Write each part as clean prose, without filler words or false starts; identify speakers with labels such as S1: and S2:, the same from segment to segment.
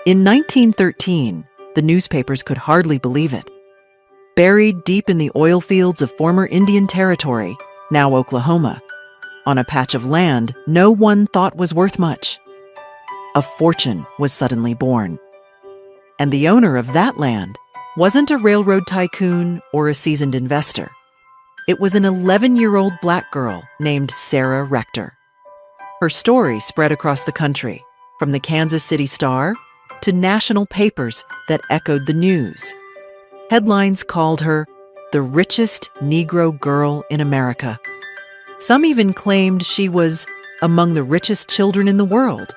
S1: In 1913, the newspapers could hardly believe it. Buried deep in the oil fields of former Indian Territory, now Oklahoma, on a patch of land no one thought was worth much, a fortune was suddenly born. And the owner of that land wasn't a railroad tycoon or a seasoned investor. It was an 11-year-old black girl named Sarah Rector. Her story spread across the country, from the Kansas City Star to national papers that echoed the news. Headlines called her the richest Negro girl in America. Some even claimed she was among the richest children in the world,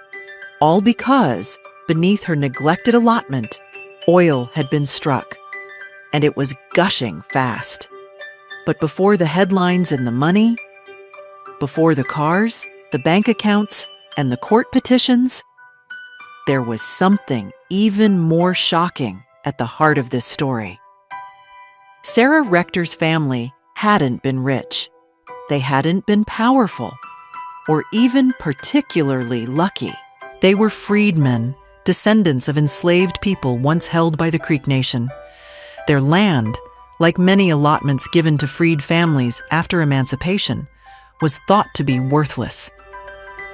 S1: all because beneath her neglected allotment, oil had been struck, and it was gushing fast. But before the headlines and the money, before the cars, the bank accounts, and the court petitions, there was something even more shocking at the heart of this story. Sarah Rector's family hadn't been rich. They hadn't been powerful, or even particularly lucky. They were freedmen, descendants of enslaved people once held by the Creek Nation. Their land, like many allotments given to freed families after emancipation, was thought to be worthless,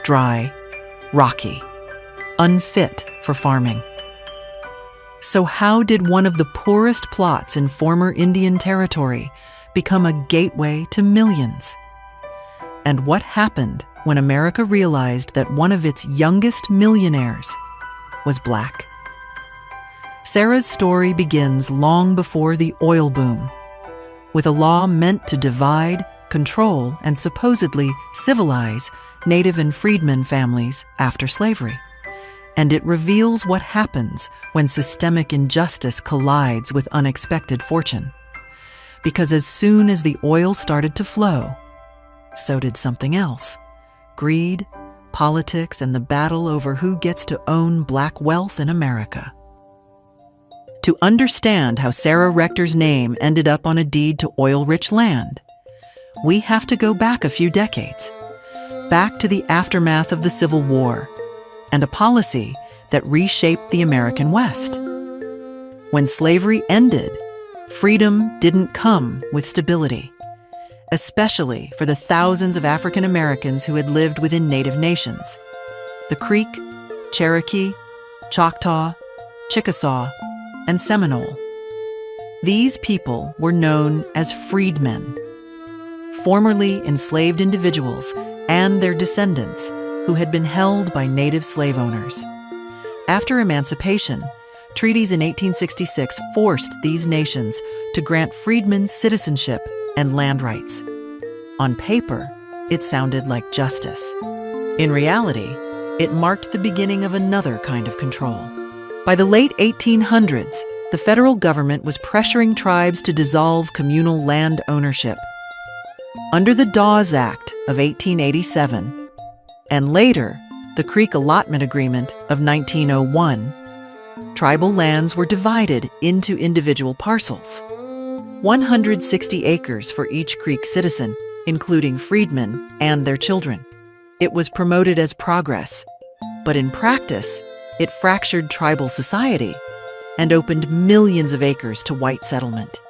S1: dry, rocky, unfit for farming. So how did one of the poorest plots in former Indian Territory become a gateway to millions? And what happened when America realized that one of its youngest millionaires was black? Sarah's story begins long before the oil boom, with a law meant to divide, control, and supposedly civilize Native and freedmen families after slavery. And it reveals what happens when systemic injustice collides with unexpected fortune. Because as soon as the oil started to flow, so did something else: greed, politics, and the battle over who gets to own black wealth in America. To understand how Sarah Rector's name ended up on a deed to oil-rich land, we have to go back a few decades, back to the aftermath of the Civil War, and a policy that reshaped the American West. When slavery ended, freedom didn't come with stability, especially for the thousands of African Americans who had lived within Native nations: the Creek, Cherokee, Choctaw, Chickasaw, and Seminole. These people were known as freedmen, formerly enslaved individuals and their descendants who had been held by Native slave owners. After emancipation, treaties in 1866 forced these nations to grant freedmen citizenship and land rights. On paper, it sounded like justice. In reality, it marked the beginning of another kind of control. By the late 1800s, the federal government was pressuring tribes to dissolve communal land ownership. Under the Dawes Act of 1887, and later, the Creek Allotment Agreement of 1901, tribal lands were divided into individual parcels. 160 acres for each Creek citizen, including freedmen and their children. It was promoted as progress, but in practice, it fractured tribal society and opened millions of acres to white settlement.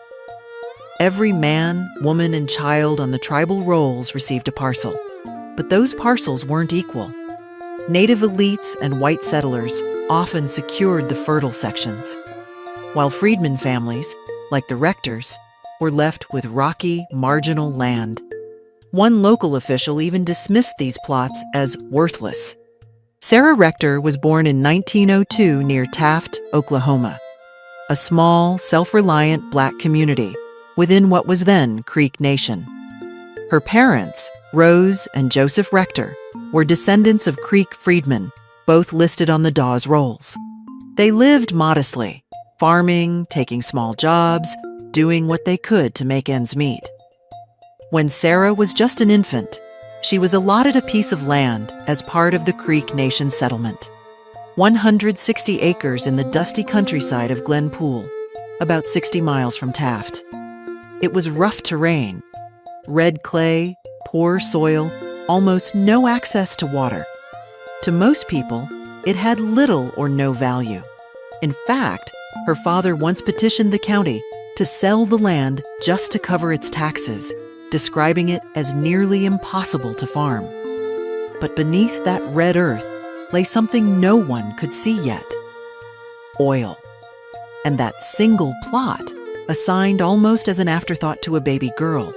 S1: Every man, woman, and child on the tribal rolls received a parcel, but those parcels weren't equal. Native elites and white settlers often secured the fertile sections, while freedmen families, like the Rectors, were left with rocky, marginal land. One local official even dismissed these plots as worthless. Sarah Rector was born in 1902 near Taft, Oklahoma, a small, self-reliant black community within what was then Creek Nation. Her parents, Rose and Joseph Rector, were descendants of Creek freedmen, both listed on the Dawes rolls. They lived modestly, farming, taking small jobs, doing what they could to make ends meet. When Sarah was just an infant, she was allotted a piece of land as part of the Creek Nation settlement. 160 acres in the dusty countryside of Glen Pool, about 60 miles from Taft. It was rough terrain, red clay, poor soil, almost no access to water. To most people, it had little or no value. In fact, her father once petitioned the county to sell the land just to cover its taxes, describing it as nearly impossible to farm. But beneath that red earth lay something no one could see yet: oil. And that single plot, assigned almost as an afterthought to a baby girl,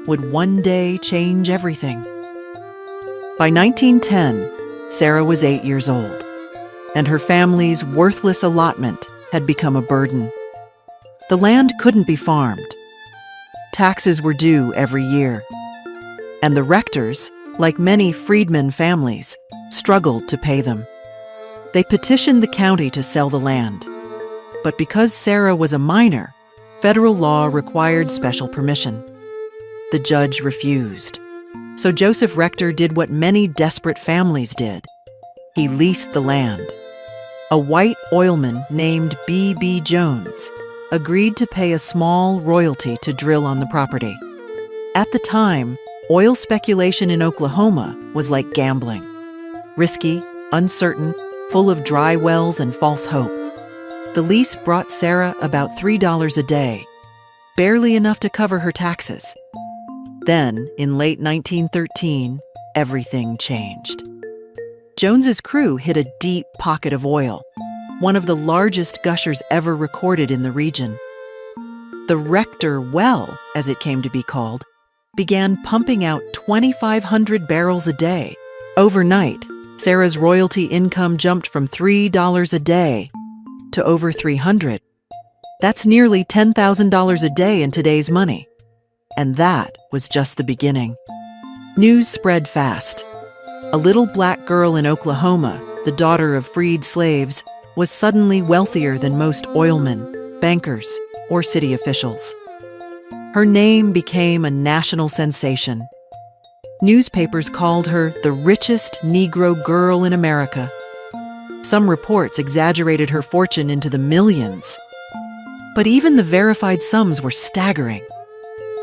S1: would one day change everything. By 1910, Sarah was 8 years old, and her family's worthless allotment had become a burden. The land couldn't be farmed. Taxes were due every year, and the rectors, like many freedmen families, struggled to pay them. They petitioned the county to sell the land, but because Sarah was a minor, federal law required special permission. The judge refused, so Joseph Rector did what many desperate families did. He leased the land. A white oilman named B.B. Jones agreed to pay a small royalty to drill on the property. At the time, oil speculation in Oklahoma was like gambling: risky, uncertain, full of dry wells and false hope. The lease brought Sarah about $3 a day, barely enough to cover her taxes. Then, in late 1913, everything changed. Jones's crew hit a deep pocket of oil, one of the largest gushers ever recorded in the region. The Rector Well, as it came to be called, began pumping out 2,500 barrels a day. Overnight, Sarah's royalty income jumped from $3 a day to over $300. That's nearly $10,000 a day in today's money. And that was just the beginning. News spread fast. A little black girl in Oklahoma, the daughter of freed slaves, was suddenly wealthier than most oilmen, bankers, or city officials. Her name became a national sensation. Newspapers called her the richest Negro girl in America. Some reports exaggerated her fortune into the millions. But even the verified sums were staggering.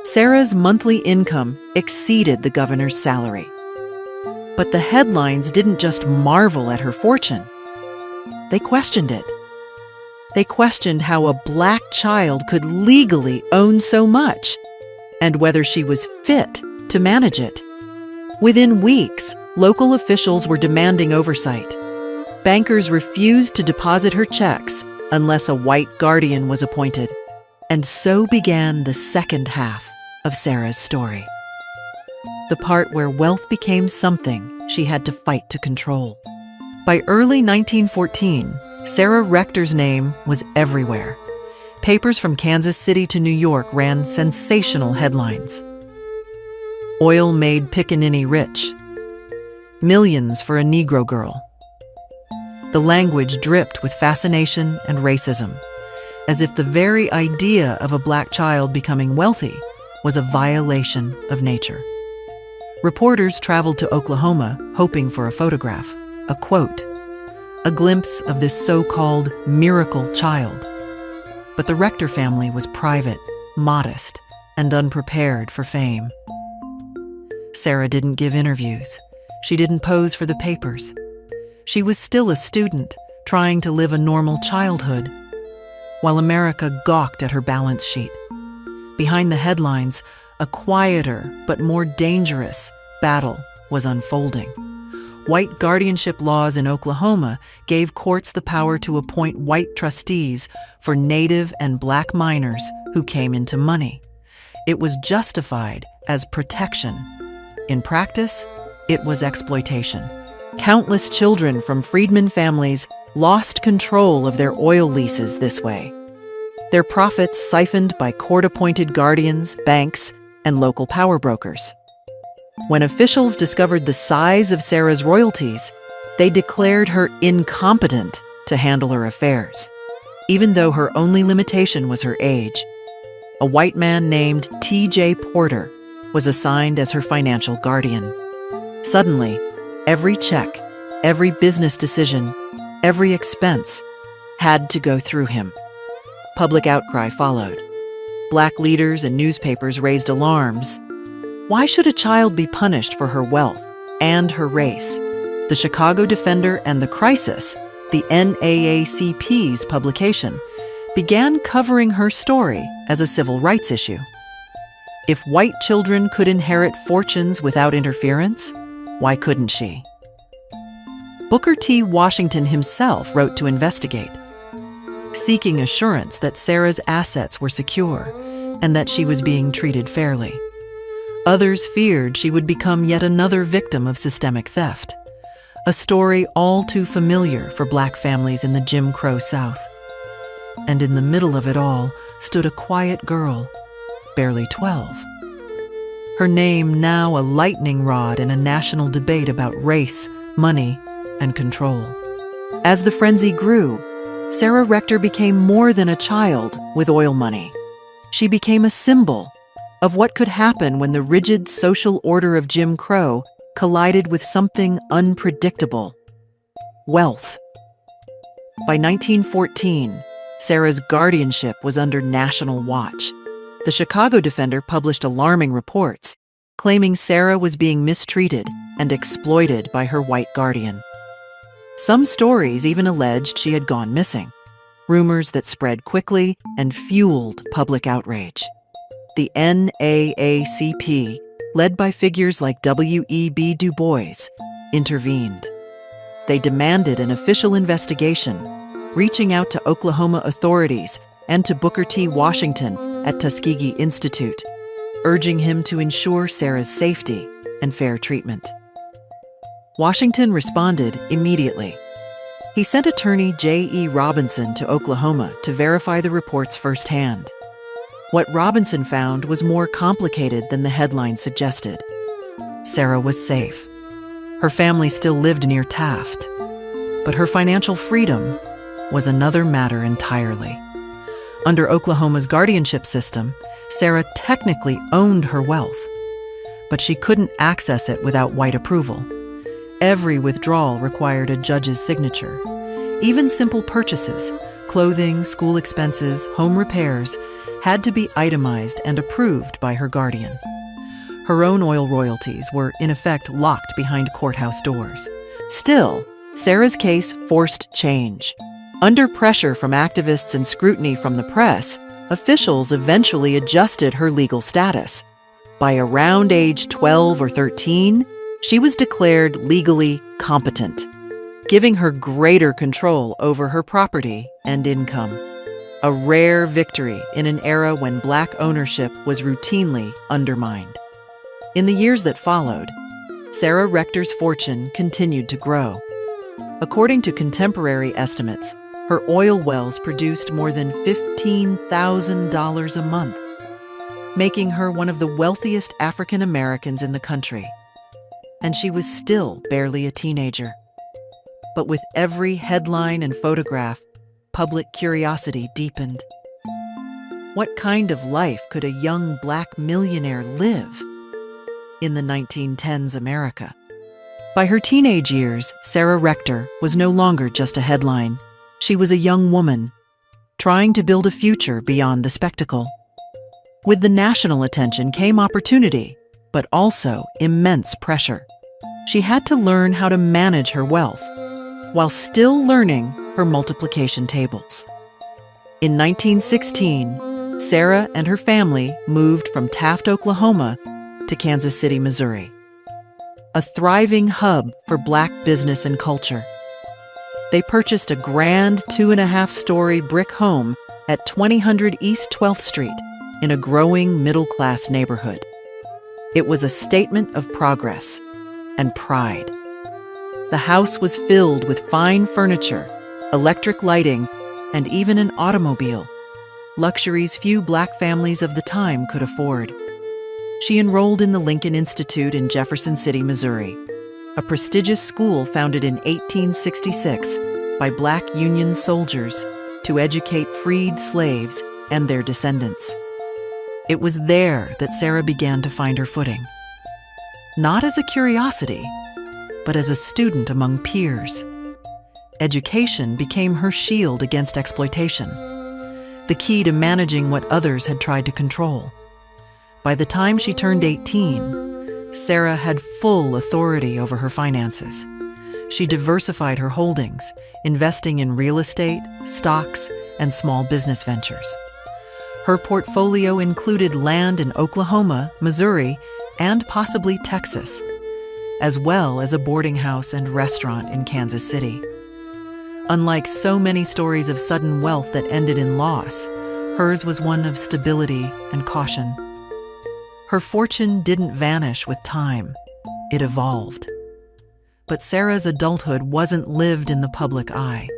S1: Sarah's monthly income exceeded the governor's salary. But the headlines didn't just marvel at her fortune. They questioned it. They questioned how a black child could legally own so much, and whether she was fit to manage it. Within weeks, local officials were demanding oversight. Bankers refused to deposit her checks unless a white guardian was appointed. And so began the second half of Sarah's story. The part where wealth became something she had to fight to control. By early 1914, Sarah Rector's name was everywhere. Papers from Kansas City to New York ran sensational headlines. Oil made Pickaninny rich. Millions for a Negro girl. The language dripped with fascination and racism, as if the very idea of a black child becoming wealthy was a violation of nature. Reporters traveled to Oklahoma hoping for a photograph, a quote, a glimpse of this so-called miracle child. But the Rector family was private, modest, and unprepared for fame. Sarah didn't give interviews. She didn't pose for the papers. She was still a student, trying to live a normal childhood, while America gawked at her balance sheet. Behind the headlines, a quieter but more dangerous battle was unfolding. White guardianship laws in Oklahoma gave courts the power to appoint white trustees for Native and black minors who came into money. It was justified as protection. In practice, it was exploitation. Countless children from freedmen families lost control of their oil leases this way. Their profits siphoned by court-appointed guardians, banks, and local power brokers. When officials discovered the size of Sarah's royalties, they declared her incompetent to handle her affairs, even though her only limitation was her age. A white man named T.J. Porter was assigned as her financial guardian. Suddenly, every check, every business decision, every expense had to go through him. Public outcry followed. Black leaders and newspapers raised alarms. Why should a child be punished for her wealth and her race? The Chicago Defender and The Crisis the NAACP's publication, began covering her story as a civil rights issue. If white children could inherit fortunes without interference, why couldn't she? Booker T. Washington himself wrote to investigate, seeking assurance that Sarah's assets were secure and that she was being treated fairly. Others feared she would become yet another victim of systemic theft, a story all too familiar for Black families in the Jim Crow South. And in the middle of it all stood a quiet girl, barely 12. Her name now a lightning rod in a national debate about race, money, and control. As the frenzy grew, Sarah Rector became more than a child with oil money. She became a symbol of what could happen when the rigid social order of Jim Crow collided with something unpredictable: wealth. By 1914, Sarah's guardianship was under national watch. The Chicago Defender published alarming reports, claiming Sarah was being mistreated and exploited by her white guardian. Some stories even alleged she had gone missing, rumors that spread quickly and fueled public outrage. The NAACP, led by figures like W.E.B. Du Bois, intervened. They demanded an official investigation, reaching out to Oklahoma authorities and to Booker T. Washington at Tuskegee Institute, urging him to ensure Sarah's safety and fair treatment. Washington responded immediately. He sent attorney J.E. Robinson to Oklahoma to verify the reports firsthand. What Robinson found was more complicated than the headline suggested. Sarah was safe. Her family still lived near Taft, but her financial freedom was another matter entirely. Under Oklahoma's guardianship system, Sarah technically owned her wealth, but she couldn't access it without white approval. Every withdrawal required a judge's signature. Even simple purchases, clothing, school expenses, home repairs, had to be itemized and approved by her guardian. Her own oil royalties were, in effect, locked behind courthouse doors. Still, Sarah's case forced change. Under pressure from activists and scrutiny from the press, officials eventually adjusted her legal status. By around age 12 or 13, she was declared legally competent, giving her greater control over her property and income. A rare victory in an era when Black ownership was routinely undermined. In the years that followed, Sarah Rector's fortune continued to grow. According to contemporary estimates, her oil wells produced more than $15,000 a month, making her one of the wealthiest African Americans in the country. And she was still barely a teenager. But with every headline and photograph, public curiosity deepened. What kind of life could a young Black millionaire live in the 1910s America? By her teenage years, Sarah Rector was no longer just a headline. She was a young woman, trying to build a future beyond the spectacle. With the national attention came opportunity, but also immense pressure. She had to learn how to manage her wealth, while still learning her multiplication tables. In 1916, Sarah and her family moved from Taft, Oklahoma, to Kansas City, Missouri, a thriving hub for Black business and culture. They purchased a grand 2.5-story brick home at 2000 East 12th Street in a growing middle-class neighborhood. It was a statement of progress and pride. The house was filled with fine furniture, electric lighting, and even an automobile, luxuries few Black families of the time could afford. She enrolled in the Lincoln Institute in Jefferson City, Missouri, a prestigious school founded in 1866 by Black Union soldiers to educate freed slaves and their descendants. It was there that Sarah began to find her footing, not as a curiosity, but as a student among peers. Education became her shield against exploitation, the key to managing what others had tried to control. By the time she turned 18, Sarah had full authority over her finances. She diversified her holdings, investing in real estate, stocks, and small business ventures. Her portfolio included land in Oklahoma, Missouri, and possibly Texas, as well as a boarding house and restaurant in Kansas City. Unlike so many stories of sudden wealth that ended in loss, hers was one of stability and caution. Her fortune didn't vanish with time, it evolved. But Sarah's adulthood wasn't lived in the public eye.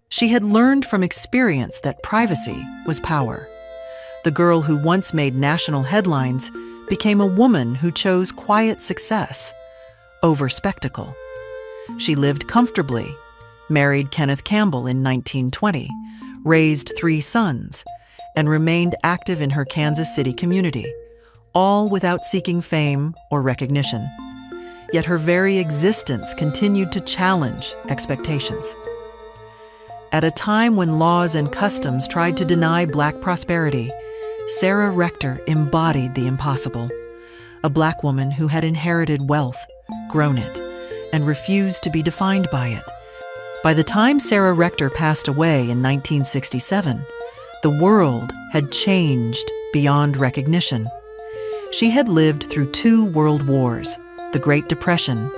S1: She had learned from experience that privacy was power. The girl who once made national headlines became a woman who chose quiet success over spectacle. She lived comfortably, married Kenneth Campbell in 1920, raised 3 sons, and remained active in her Kansas City community, all without seeking fame or recognition. Yet her very existence continued to challenge expectations. At a time when laws and customs tried to deny Black prosperity, Sarah Rector embodied the impossible. A Black woman who had inherited wealth, grown it, and refused to be defined by it. By the time Sarah Rector passed away in 1967, the world had changed beyond recognition. She had lived through 2 world wars, the Great Depression,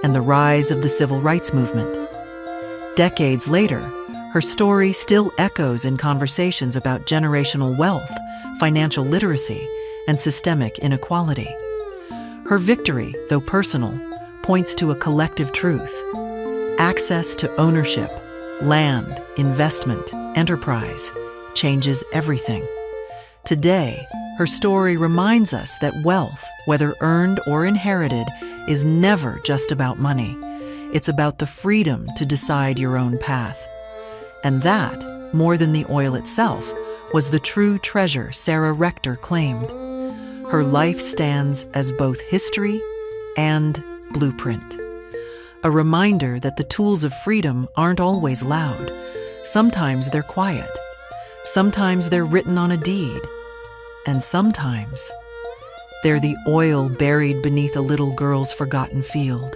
S1: and the rise of the Civil Rights Movement. Decades later, her story still echoes in conversations about generational wealth, financial literacy, and systemic inequality. Her victory, though personal, points to a collective truth. Access to ownership, land, investment, enterprise changes everything. Today, her story reminds us that wealth, whether earned or inherited, is never just about money. It's about the freedom to decide your own path. And that, more than the oil itself, was the true treasure Sarah Rector claimed. Her life stands as both history and blueprint. A reminder that the tools of freedom aren't always loud. Sometimes they're quiet. Sometimes they're written on a deed. And sometimes they're the oil buried beneath a little girl's forgotten field.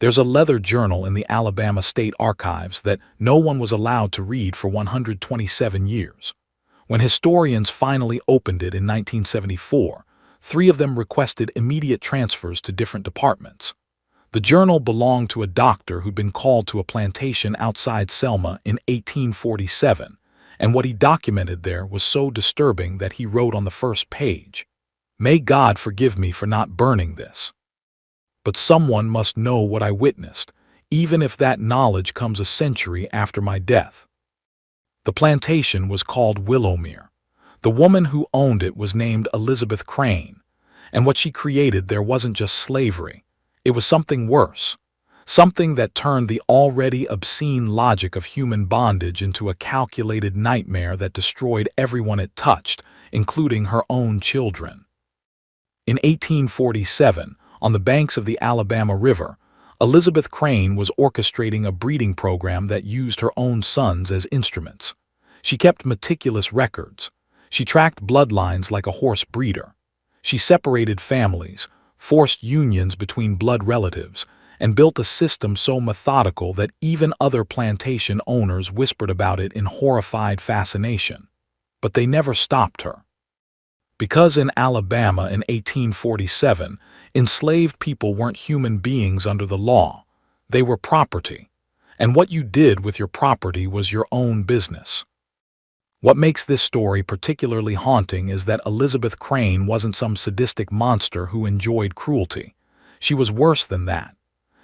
S2: There's a leather journal in the Alabama State Archives that no one was allowed to read for 127 years. When historians finally opened it in 1974, 3 of them requested immediate transfers to different departments. The journal belonged to a doctor who'd been called to a plantation outside Selma in 1847, and what he documented there was so disturbing that he wrote on the first page, "May God forgive me for not burning this. But someone must know what I witnessed, even if that knowledge comes a century after my death." The plantation was called Willowmere. The woman who owned it was named Elizabeth Crane, and what she created there wasn't just slavery. It was something worse, something that turned the already obscene logic of human bondage into a calculated nightmare that destroyed everyone it touched, including her own children. In 1847, on the banks of the Alabama River, Elizabeth Crane was orchestrating a breeding program that used her own sons as instruments. She kept meticulous records. She tracked bloodlines like a horse breeder. She separated families, forced unions between blood relatives, and built a system so methodical that even other plantation owners whispered about it in horrified fascination. But they never stopped her. Because in Alabama in 1847, enslaved people weren't human beings under the law. They were property. And what you did with your property was your own business. What makes this story particularly haunting is that Elizabeth Crane wasn't some sadistic monster who enjoyed cruelty. She was worse than that.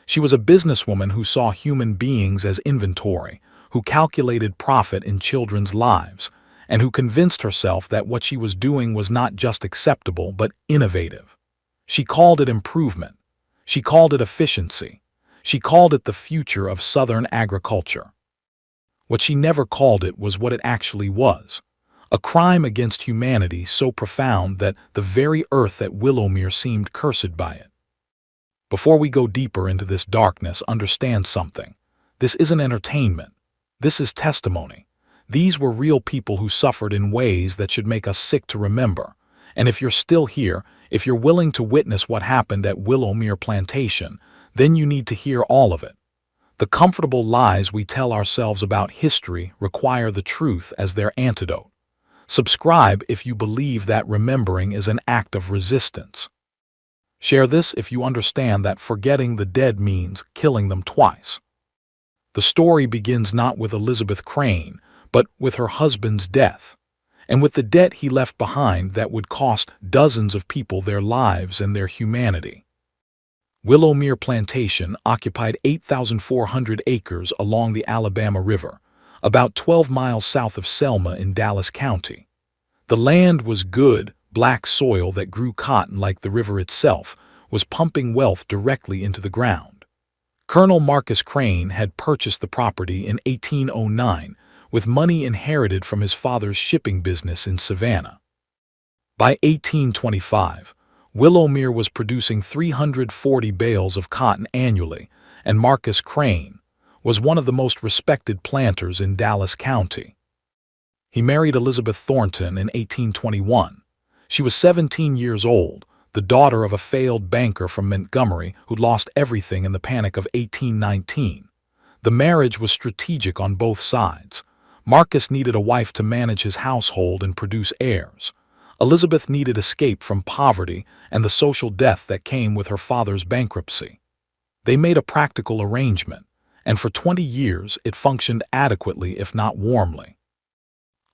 S2: She was a businesswoman who saw human beings as inventory, who calculated profit in children's lives, and who convinced herself that what she was doing was not just acceptable but innovative. She called it improvement. She called it efficiency. She called it the future of Southern agriculture. What she never called it was what it actually was, a crime against humanity so profound that the very earth at Willowmere seemed cursed by it. Before we go deeper into this darkness, understand something. This isn't entertainment. This is testimony. These were real people who suffered in ways that should make us sick to remember. And if you're still here, if you're willing to witness what happened at Willowmere Plantation, then you need to hear all of it. The comfortable lies we tell ourselves about history require the truth as their antidote. Subscribe if you believe that remembering is an act of resistance. Share this if you understand that forgetting the dead means killing them twice. The story begins not with Elizabeth Crane, but with her husband's death, and with the debt he left behind that would cost dozens of people their lives and their humanity. Willowmere Plantation occupied 8,400 acres along the Alabama River, about 12 miles south of Selma in Dallas County. The land was good, black soil that grew cotton like the river itself, was pumping wealth directly into the ground. Colonel Marcus Crane had purchased the property in 1809 with money inherited from his father's shipping business in Savannah. By 1825, Willowmere was producing 340 bales of cotton annually, and Marcus Crane was one of the most respected planters in Dallas County. He married Elizabeth Thornton in 1821. She was 17 years old, the daughter of a failed banker from Montgomery who'd lost everything in the Panic of 1819. The marriage was strategic on both sides. Marcus needed a wife to manage his household and produce heirs. Elizabeth needed escape from poverty and the social death that came with her father's bankruptcy. They made a practical arrangement, and for 20 years it functioned adequately if not warmly.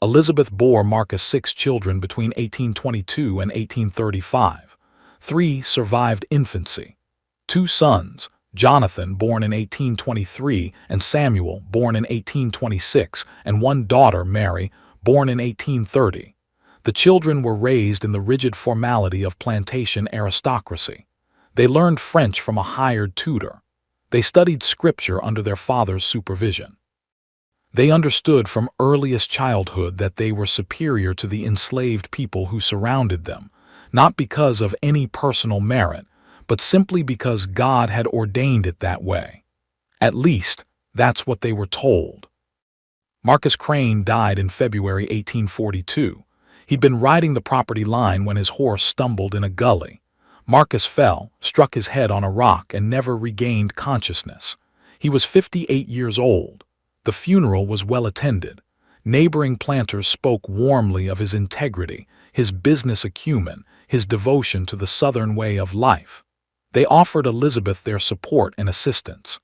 S2: Elizabeth bore Marcus 6 children between 1822 and 1835. 3 survived infancy. 2 sons, Jonathan, born in 1823, and Samuel, born in 1826, and 1 daughter, Mary, born in 1830. The children were raised in the rigid formality of plantation aristocracy. They learned French from a hired tutor. They studied scripture under their father's supervision. They understood from earliest childhood that they were superior to the enslaved people who surrounded them, not because of any personal merit, but simply because God had ordained it that way. At least, that's what they were told. Marcus Crane died in February 1842. He'd been riding the property line when his horse stumbled in a gully. Marcus fell, struck his head on a rock, and never regained consciousness. He was 58 years old. The funeral was well attended. Neighboring planters spoke warmly of his integrity, his business acumen, his devotion to the Southern way of life. They offered Elizabeth their support and assistance.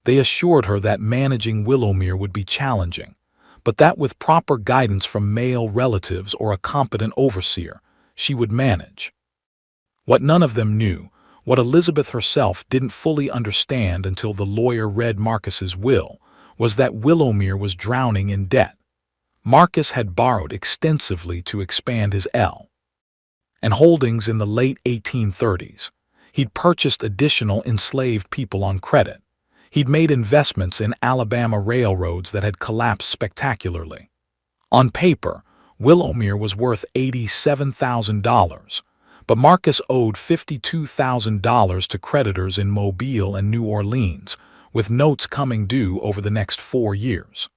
S2: They assured her that managing Willowmere would be challenging, but that with proper guidance from male relatives or a competent overseer, she would manage. What none of them knew, what Elizabeth herself didn't fully understand until the lawyer read Marcus's will, was that Willowmere was drowning in debt. Marcus had borrowed extensively to expand his and holdings in the late 1830s. He'd purchased additional enslaved people on credit. He'd made investments in Alabama railroads that had collapsed spectacularly. On paper, Willowmere was worth $87,000, but Marcus owed $52,000 to creditors in Mobile and New Orleans, with notes coming due over the next 4 years.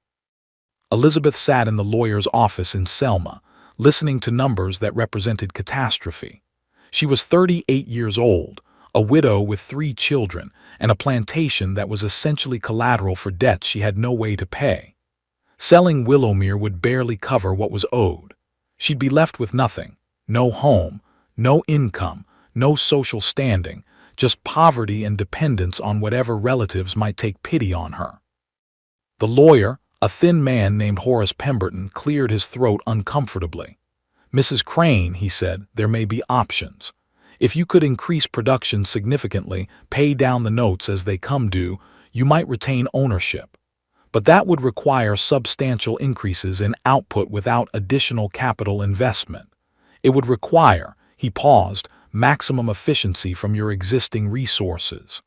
S2: Elizabeth sat in the lawyer's office in Selma, listening to numbers that represented catastrophe. She was 38 years old, a widow with 3 children, and a plantation that was essentially collateral for debts she had no way to pay. Selling Willowmere would barely cover what was owed. She'd be left with nothing, no home, no income, no social standing, just poverty and dependence on whatever relatives might take pity on her. The lawyer, a thin man named Horace Pemberton, cleared his throat uncomfortably. "Mrs. Crane," he said, "there may be options. If you could increase production significantly, pay down the notes as they come due, you might retain ownership. But that would require substantial increases in output without additional capital investment. It would require," he paused, "maximum efficiency from your existing resources."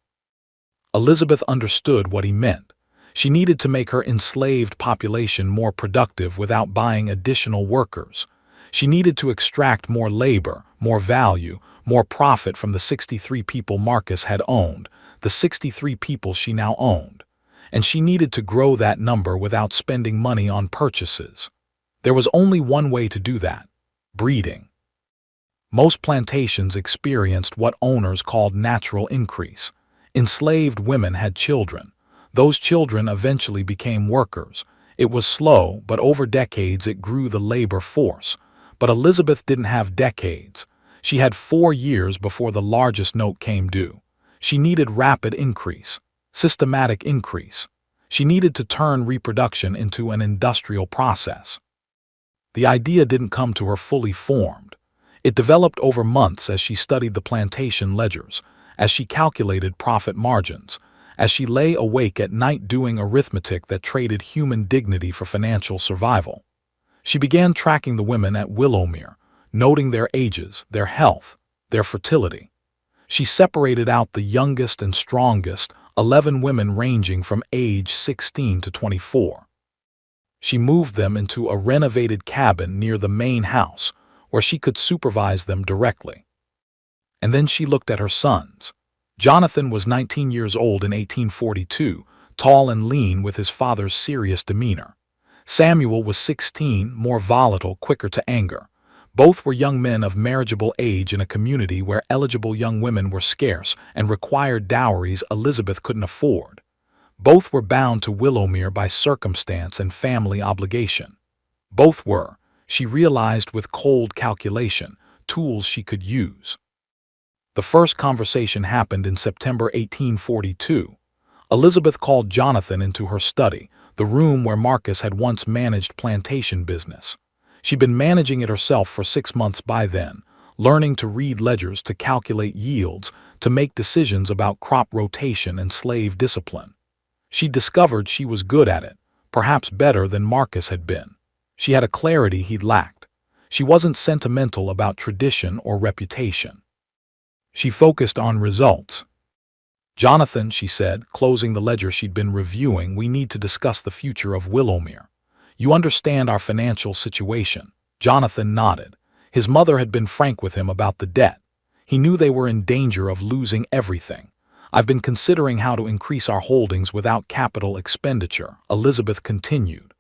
S2: Elizabeth understood what he meant. She needed to make her enslaved population more productive without buying additional workers. She needed to extract more labor, more value, more profit from the 63 people Marcus had owned, the 63 people she now owned. and she needed to grow that number without spending money on purchases. There was only one way to do that: breeding. Most plantations experienced what owners called natural increase. Enslaved women had children. Those children eventually became workers. It was slow, but over decades it grew the labor force. But Elizabeth didn't have decades. She had 4 years before the largest note came due. She needed rapid increase, systematic increase. She needed to turn reproduction into an industrial process. The idea didn't come to her fully formed. It developed over months as she studied the plantation ledgers, as she calculated profit margins, as she lay awake at night doing arithmetic that traded human dignity for financial survival. She began tracking the women at Willowmere, noting their ages, their health, their fertility. She separated out the youngest and strongest, 11 women ranging from age 16 to 24. She moved them into a renovated cabin near the main house, where she could supervise them directly. And then she looked at her sons. Jonathan was 19 years old in 1842, tall and lean with his father's serious demeanor. Samuel was 16, more volatile, quicker to anger. Both were young men of marriageable age in a community where eligible young women were scarce and required dowries Elizabeth couldn't afford. Both were bound to Willowmere by circumstance and family obligation. Both were, she realized with cold calculation, tools she could use. The first conversation happened in September 1842. Elizabeth called Jonathan into her study, the room where Marcus had once managed plantation business. She'd been managing it herself for 6 months by then, learning to read ledgers, to calculate yields, to make decisions about crop rotation and slave discipline. She discovered she was good at it, perhaps better than Marcus had been. She had a clarity he'd lacked. She wasn't sentimental about tradition or reputation. She focused on results. "Jonathan," she said, closing the ledger she'd been reviewing, "we need to discuss the future of Willowmere. You understand our financial situation." Jonathan nodded. His mother had been frank with him about the debt. He knew they were in danger of losing everything. "I've been considering how to increase our holdings without capital expenditure," Elizabeth continued.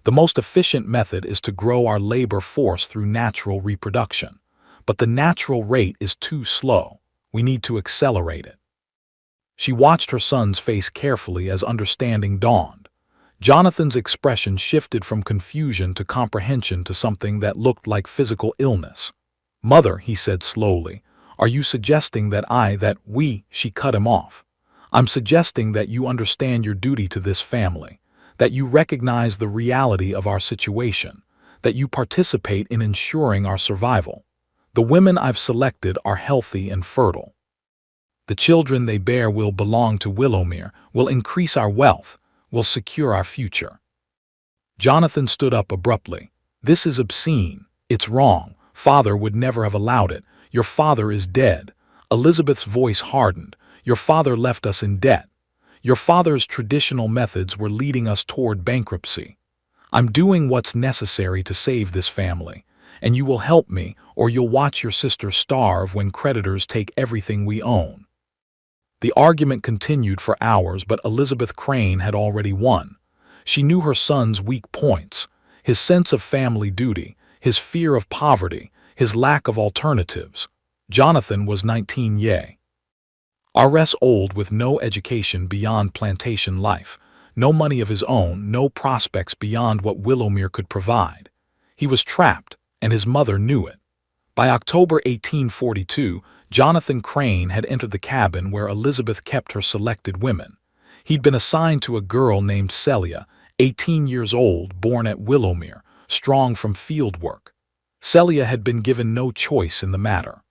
S2: "The most efficient method is to grow our labor force through natural reproduction. But the natural rate is too slow. We need to accelerate it." She watched her son's face carefully as understanding dawned. Jonathan's expression shifted from confusion to comprehension to something that looked like physical illness. "Mother," he said slowly, "are you suggesting that we—" She cut him off. "I'm suggesting that you understand your duty to this family, that you recognize the reality of our situation, that you participate in ensuring our survival. The women I've selected are healthy and fertile. The children they bear will belong to Willowmere, will increase our wealth, will secure our future." Jonathan stood up abruptly. "This is obscene. It's wrong. Father would never have allowed it. Your father is dead." Elizabeth's voice hardened. "Your father left us in debt. Your father's traditional methods were leading us toward bankruptcy. I'm doing what's necessary to save this family, and you will help me, or you'll watch your sister starve when creditors take everything we own." The argument continued for hours, but Elizabeth Crane had already won. She knew her son's weak points: his sense of family duty, his fear of poverty, his lack of alternatives. Jonathan was 19 years old with no education beyond plantation life, no money of his own, no prospects beyond what Willowmere could provide. He was trapped, and his mother knew it. By October 1842, Jonathan Crane had entered the cabin where Elizabeth kept her selected women. He'd been assigned to a girl named Celia, 18 years old, born at Willowmere, strong from field work. Celia had been given no choice in the matter.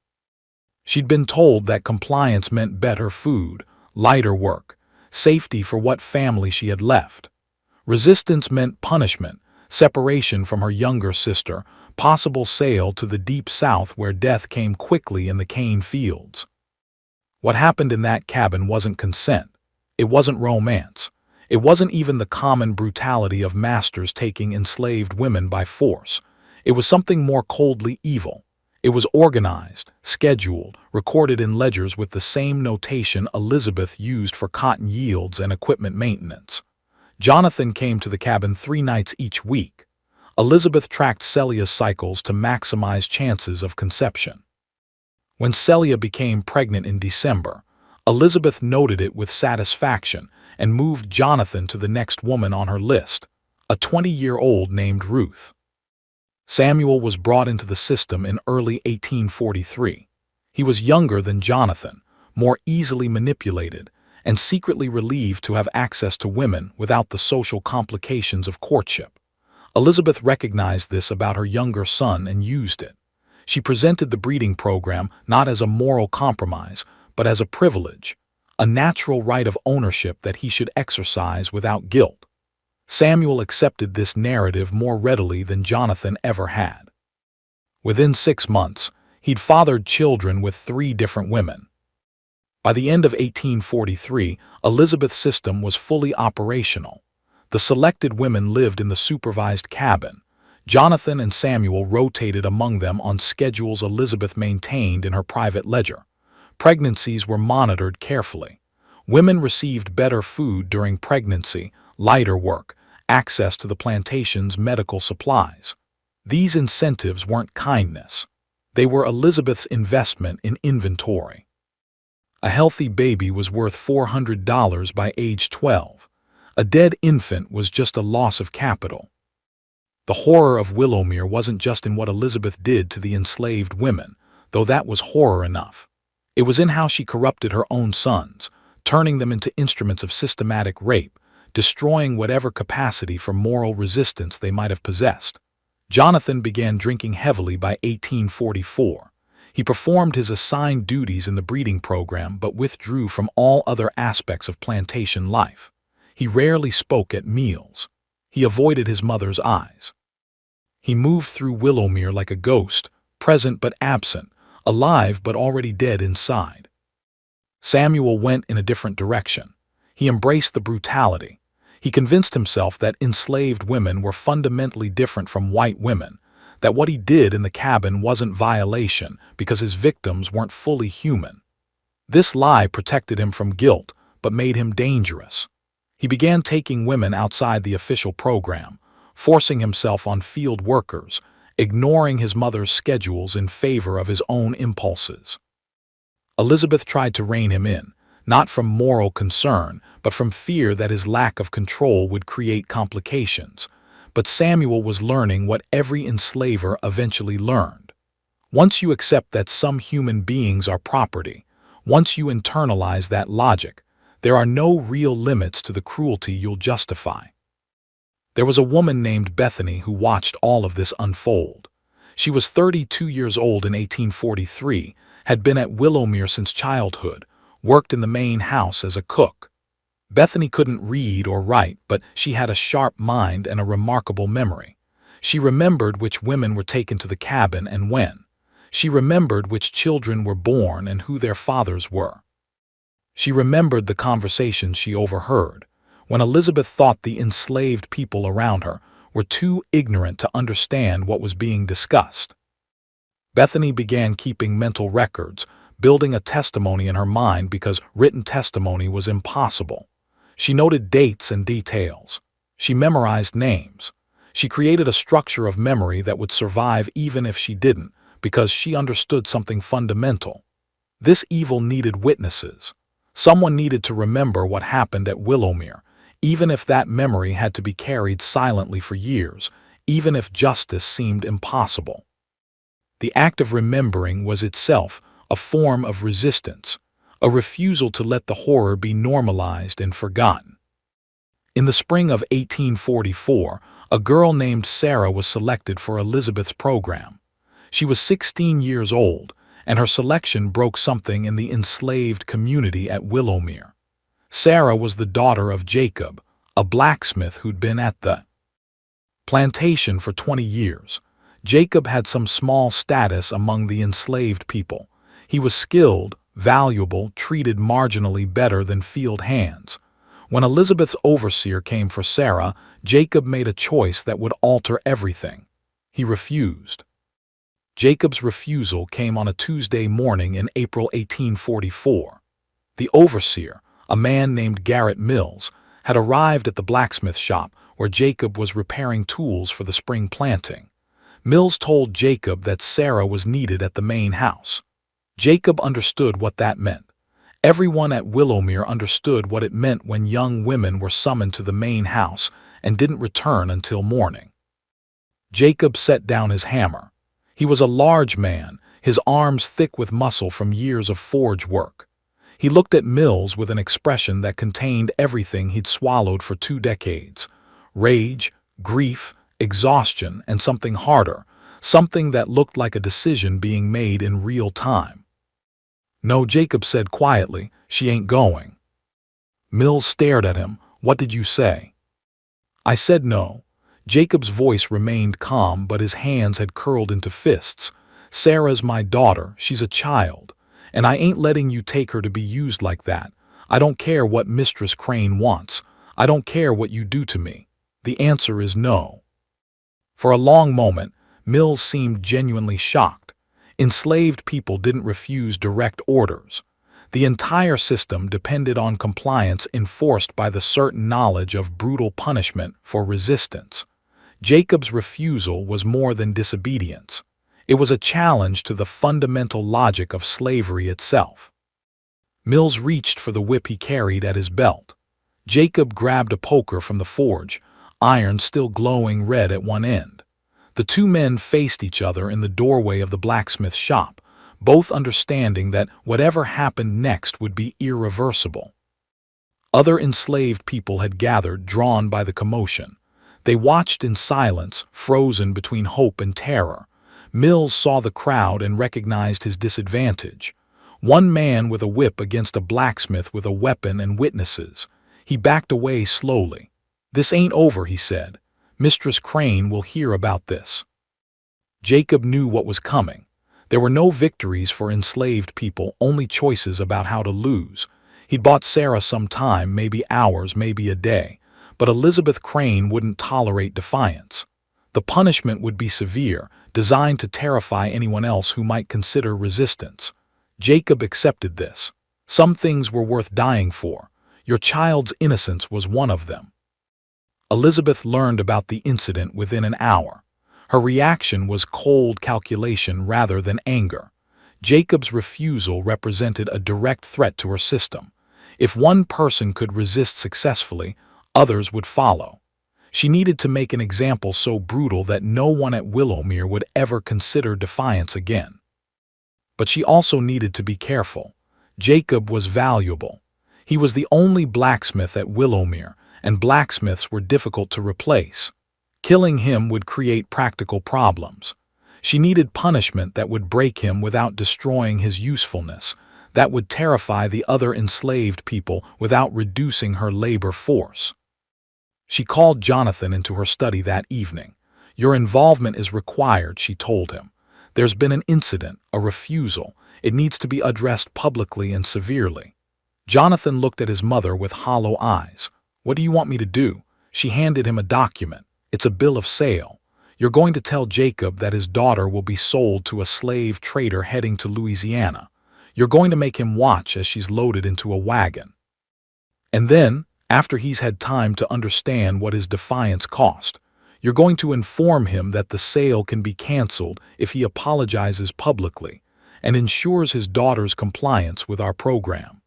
S2: She'd been told that compliance meant better food, lighter work, safety for what family she had left. Resistance meant punishment, separation from her younger sister, possible sale to the deep south where death came quickly in the cane fields. What happened in that cabin wasn't consent. It wasn't romance. It wasn't even the common brutality of masters taking enslaved women by force. It was something more coldly evil. It was organized, scheduled, recorded in ledgers with the same notation Elizabeth used for cotton yields and equipment maintenance. Jonathan came to the cabin 3 nights each week. Elizabeth tracked Celia's cycles to maximize chances of conception. When Celia became pregnant in December, Elizabeth noted it with satisfaction and moved Jonathan to the next woman on her list, a 20-year-old named Ruth. Samuel was brought into the system in early 1843. He was younger than Jonathan, more easily manipulated, and secretly relieved to have access to women without the social complications of courtship. Elizabeth recognized this about her younger son and used it. She presented the breeding program not as a moral compromise, but as a privilege, a natural right of ownership that he should exercise without guilt. Samuel accepted this narrative more readily than Jonathan ever had. Within 6 months, he'd fathered children with 3 different women. By the end of 1843, Elizabeth's system was fully operational. The selected women lived in the supervised cabin. Jonathan and Samuel rotated among them on schedules Elizabeth maintained in her private ledger. Pregnancies were monitored carefully. Women received better food during pregnancy, lighter work, access to the plantation's medical supplies. These incentives weren't kindness. They were Elizabeth's investment in inventory. A healthy baby was worth $400 by age 12. A dead infant was just a loss of capital. The horror of Willowmere wasn't just in what Elizabeth did to the enslaved women, though that was horror enough. It was in how she corrupted her own sons, turning them into instruments of systematic rape, destroying whatever capacity for moral resistance they might have possessed. Jonathan began drinking heavily by 1844. He performed his assigned duties in the breeding program but withdrew from all other aspects of plantation life. He rarely spoke at meals. He avoided his mother's eyes. He moved through Willowmere like a ghost, present but absent, alive but already dead inside. Samuel went in a different direction. He embraced the brutality. He convinced himself that enslaved women were fundamentally different from white women, that what he did in the cabin wasn't violation because his victims weren't fully human. This lie protected him from guilt, but made him dangerous. He began taking women outside the official program, forcing himself on field workers, ignoring his mother's schedules in favor of his own impulses. Elizabeth tried to rein him in, not from moral concern, but from fear that his lack of control would create complications. But Samuel was learning what every enslaver eventually learned. Once you accept that some human beings are property, once you internalize that logic, there are no real limits to the cruelty you'll justify. There was a woman named Bethany who watched all of this unfold. She was 32 years old in 1843, had been at Willowmere since childhood, worked in the main house as a cook. Bethany couldn't read or write, but she had a sharp mind and a remarkable memory. She remembered which women were taken to the cabin and when. She remembered which children were born and who their fathers were. She remembered the conversations she overheard, when Elizabeth thought the enslaved people around her were too ignorant to understand what was being discussed. Bethany began keeping mental records, building a testimony in her mind because written testimony was impossible. She noted dates and details. She memorized names. She created a structure of memory that would survive even if she didn't, because she understood something fundamental. This evil needed witnesses. Someone needed to remember what happened at Willowmere, even if that memory had to be carried silently for years, even if justice seemed impossible. The act of remembering was itself a form of resistance, a refusal to let the horror be normalized and forgotten. In the spring of 1844, a girl named Sarah was selected for Elizabeth's program. She was 16 years old, and her selection broke something in the enslaved community at Willowmere. Sarah was the daughter of Jacob, a blacksmith who'd been at the plantation for 20 years. Jacob had some small status among the enslaved people. He was skilled, valuable, treated marginally better than field hands. When Elizabeth's overseer came for Sarah, Jacob made a choice that would alter everything. He refused. Jacob's refusal came on a Tuesday morning in April 1844. The overseer, a man named Garrett Mills, had arrived at the blacksmith shop where Jacob was repairing tools for the spring planting. Mills told Jacob that Sarah was needed at the main house. Jacob understood what that meant. Everyone at Willowmere understood what it meant when young women were summoned to the main house and didn't return until morning. Jacob set down his hammer. He was a large man, his arms thick with muscle from years of forge work. He looked at Mills with an expression that contained everything he'd swallowed for 2 decades: rage, grief, exhaustion, and something harder, something that looked like a decision being made in real time. "No," Jacob said quietly, "she ain't going." Mills stared at him. "What did you say?" "I said no." Jacob's voice remained calm, but his hands had curled into fists. "Sarah's my daughter, she's a child, and I ain't letting you take her to be used like that. I don't care what Mistress Crane wants. I don't care what you do to me. The answer is no." For a long moment, Mills seemed genuinely shocked. Enslaved people didn't refuse direct orders. The entire system depended on compliance enforced by the certain knowledge of brutal punishment for resistance. Jacob's refusal was more than disobedience. It was a challenge to the fundamental logic of slavery itself. Mills reached for the whip he carried at his belt. Jacob grabbed a poker from the forge, iron still glowing red at one end. The two men faced each other in the doorway of the blacksmith's shop, both understanding that whatever happened next would be irreversible. Other enslaved people had gathered, drawn by the commotion. They watched in silence, frozen between hope and terror. Mills saw the crowd and recognized his disadvantage. One man with a whip against a blacksmith with a weapon and witnesses. He backed away slowly. "This ain't over," he said. "Mistress Crane will hear about this." Jacob knew what was coming. There were no victories for enslaved people, only choices about how to lose. He'd bought Sarah some time, maybe hours, maybe a day, but Elizabeth Crane wouldn't tolerate defiance. The punishment would be severe, designed to terrify anyone else who might consider resistance. Jacob accepted this. Some things were worth dying for. Your child's innocence was one of them. Elizabeth learned about the incident within an hour. Her reaction was cold calculation rather than anger. Jacob's refusal represented a direct threat to her system. If one person could resist successfully, others would follow. She needed to make an example so brutal that no one at Willowmere would ever consider defiance again. But she also needed to be careful. Jacob was valuable. He was the only blacksmith at Willowmere, and blacksmiths were difficult to replace. Killing him would create practical problems. She needed punishment that would break him without destroying his usefulness, that would terrify the other enslaved people without reducing her labor force. She called Jonathan into her study that evening. "Your involvement is required," she told him. "There's been an incident, a refusal. It needs to be addressed publicly and severely." Jonathan looked at his mother with hollow eyes. "What do you want me to do?" She handed him a document. "It's a bill of sale. You're going to tell Jacob that his daughter will be sold to a slave trader heading to Louisiana. You're going to make him watch as she's loaded into a wagon. And then, after he's had time to understand what his defiance cost, you're going to inform him that the sale can be canceled if he apologizes publicly and ensures his daughter's compliance with our program."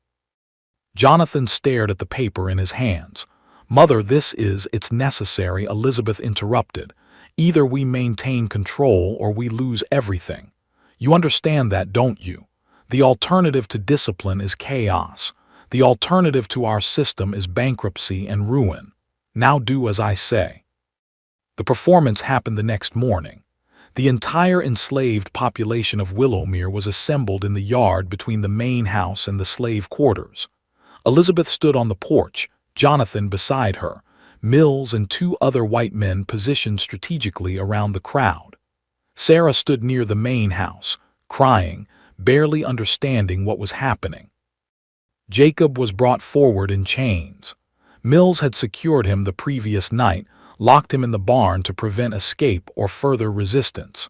S2: Jonathan stared at the paper in his hands. "Mother, it's necessary," Elizabeth interrupted. "Either we maintain control or we lose everything. You understand that, don't you? The alternative to discipline is chaos. The alternative to our system is bankruptcy and ruin. Now do as I say." The performance happened the next morning. The entire enslaved population of Willowmere was assembled in the yard between the main house and the slave quarters. Elizabeth stood on the porch, Jonathan beside her, Mills and 2 other white men positioned strategically around the crowd. Sarah stood near the main house, crying, barely understanding what was happening. Jacob was brought forward in chains. Mills had secured him the previous night, locked him in the barn to prevent escape or further resistance.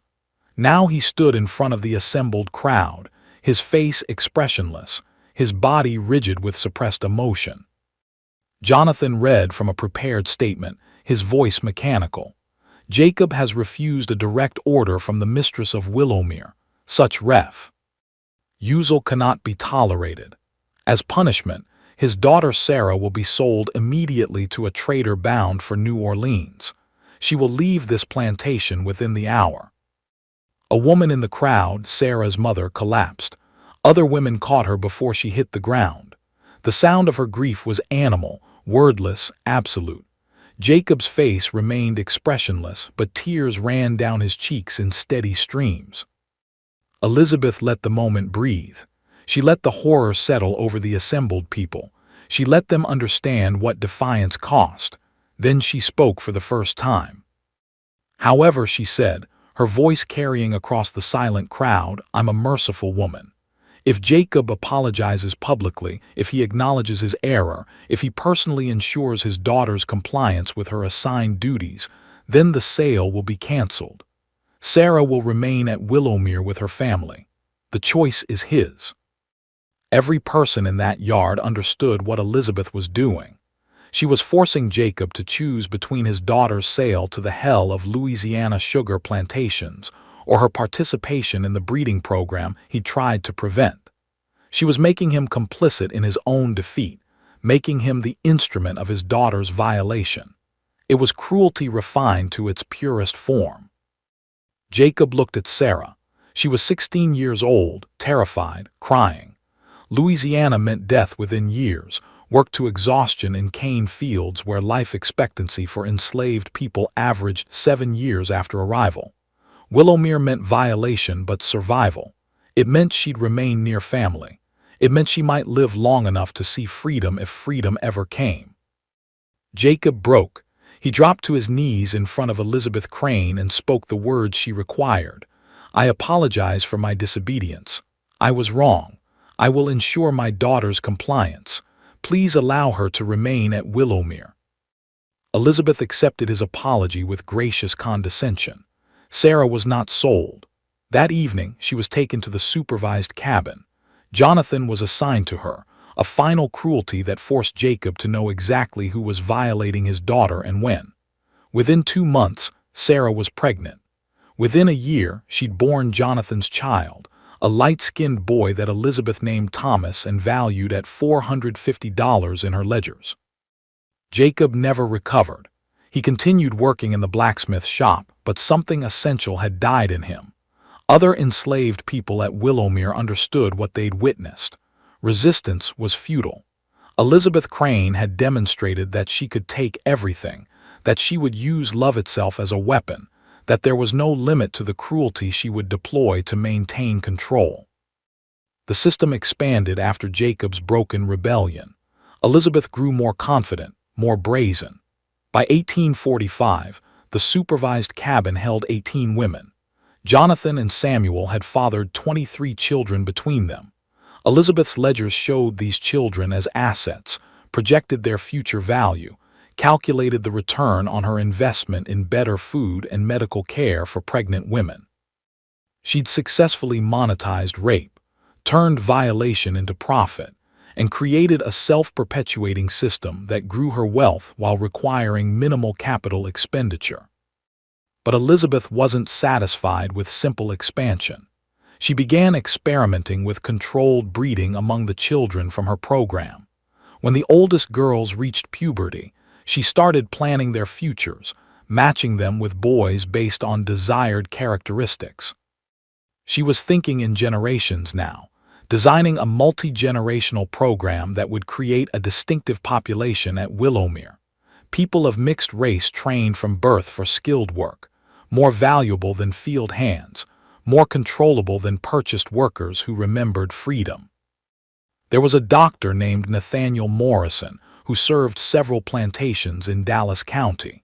S2: Now he stood in front of the assembled crowd, his face expressionless, his body rigid with suppressed emotion. Jonathan read from a prepared statement, his voice mechanical. Jacob has refused a direct order from the mistress of Willowmere. Such refusal cannot be tolerated. As punishment, his daughter Sarah will be sold immediately to a trader bound for New Orleans. She will leave this plantation within the hour. A woman in the crowd, Sarah's mother, collapsed. Other women caught her before she hit the ground. The sound of her grief was animal, wordless, absolute. Jacob's face remained expressionless, but tears ran down his cheeks in steady streams. Elizabeth let the moment breathe. She let the horror settle over the assembled people. She let them understand what defiance cost. Then she spoke for the first time. However, she said, her voice carrying across the silent crowd, I'm a merciful woman. If Jacob apologizes publicly, if he acknowledges his error, if he personally ensures his daughter's compliance with her assigned duties, then the sale will be canceled. Sarah will remain at Willowmere with her family. The choice is his. Every person in that yard understood what Elizabeth was doing. She was forcing Jacob to choose between his daughter's sale to the hell of Louisiana sugar plantations or her participation in the breeding program he tried to prevent. She was making him complicit in his own defeat, making him the instrument of his daughter's violation. It was cruelty refined to its purest form. Jacob looked at Sarah. She was 16 years old, terrified, crying. Louisiana meant death within years, worked to exhaustion in cane fields where life expectancy for enslaved people averaged 7 years after arrival. Willowmere meant violation but survival. It meant she'd remain near family. It meant she might live long enough to see freedom if freedom ever came. Jacob broke. He dropped to his knees in front of Elizabeth Crane and spoke the words she required. I apologize for my disobedience. I was wrong. I will ensure my daughter's compliance. Please allow her to remain at Willowmere. Elizabeth accepted his apology with gracious condescension. Sarah was not sold. That evening, she was taken to the supervised cabin. Jonathan was assigned to her, a final cruelty that forced Jacob to know exactly who was violating his daughter and when. Within 2 months, Sarah was pregnant. Within a year, she'd borne Jonathan's child, a light-skinned boy that Elizabeth named Thomas and valued at $450 in her ledgers. Jacob never recovered. He continued working in the blacksmith shop, but something essential had died in him. Other enslaved people at Willowmere understood what they'd witnessed. Resistance was futile. Elizabeth Crane had demonstrated that she could take everything, that she would use love itself as a weapon, that there was no limit to the cruelty she would deploy to maintain control. The system expanded after Jacob's broken rebellion. Elizabeth grew more confident, more brazen. By 1845, the supervised cabin held 18 women. Jonathan and Samuel had fathered 23 children between them. Elizabeth's ledgers showed these children as assets, projected their future value, calculated the return on her investment in better food and medical care for pregnant women. She'd successfully monetized rape, turned violation into profit, and created a self-perpetuating system that grew her wealth while requiring minimal capital expenditure. But Elizabeth wasn't satisfied with simple expansion. She began experimenting with controlled breeding among the children from her program. When the oldest girls reached puberty, she started planning their futures, matching them with boys based on desired characteristics. She was thinking in generations now, designing a multi-generational program that would create a distinctive population at Willowmere. People of mixed race trained from birth for skilled work, more valuable than field hands, more controllable than purchased workers who remembered freedom. There was a doctor named Nathaniel Morrison who served several plantations in Dallas County.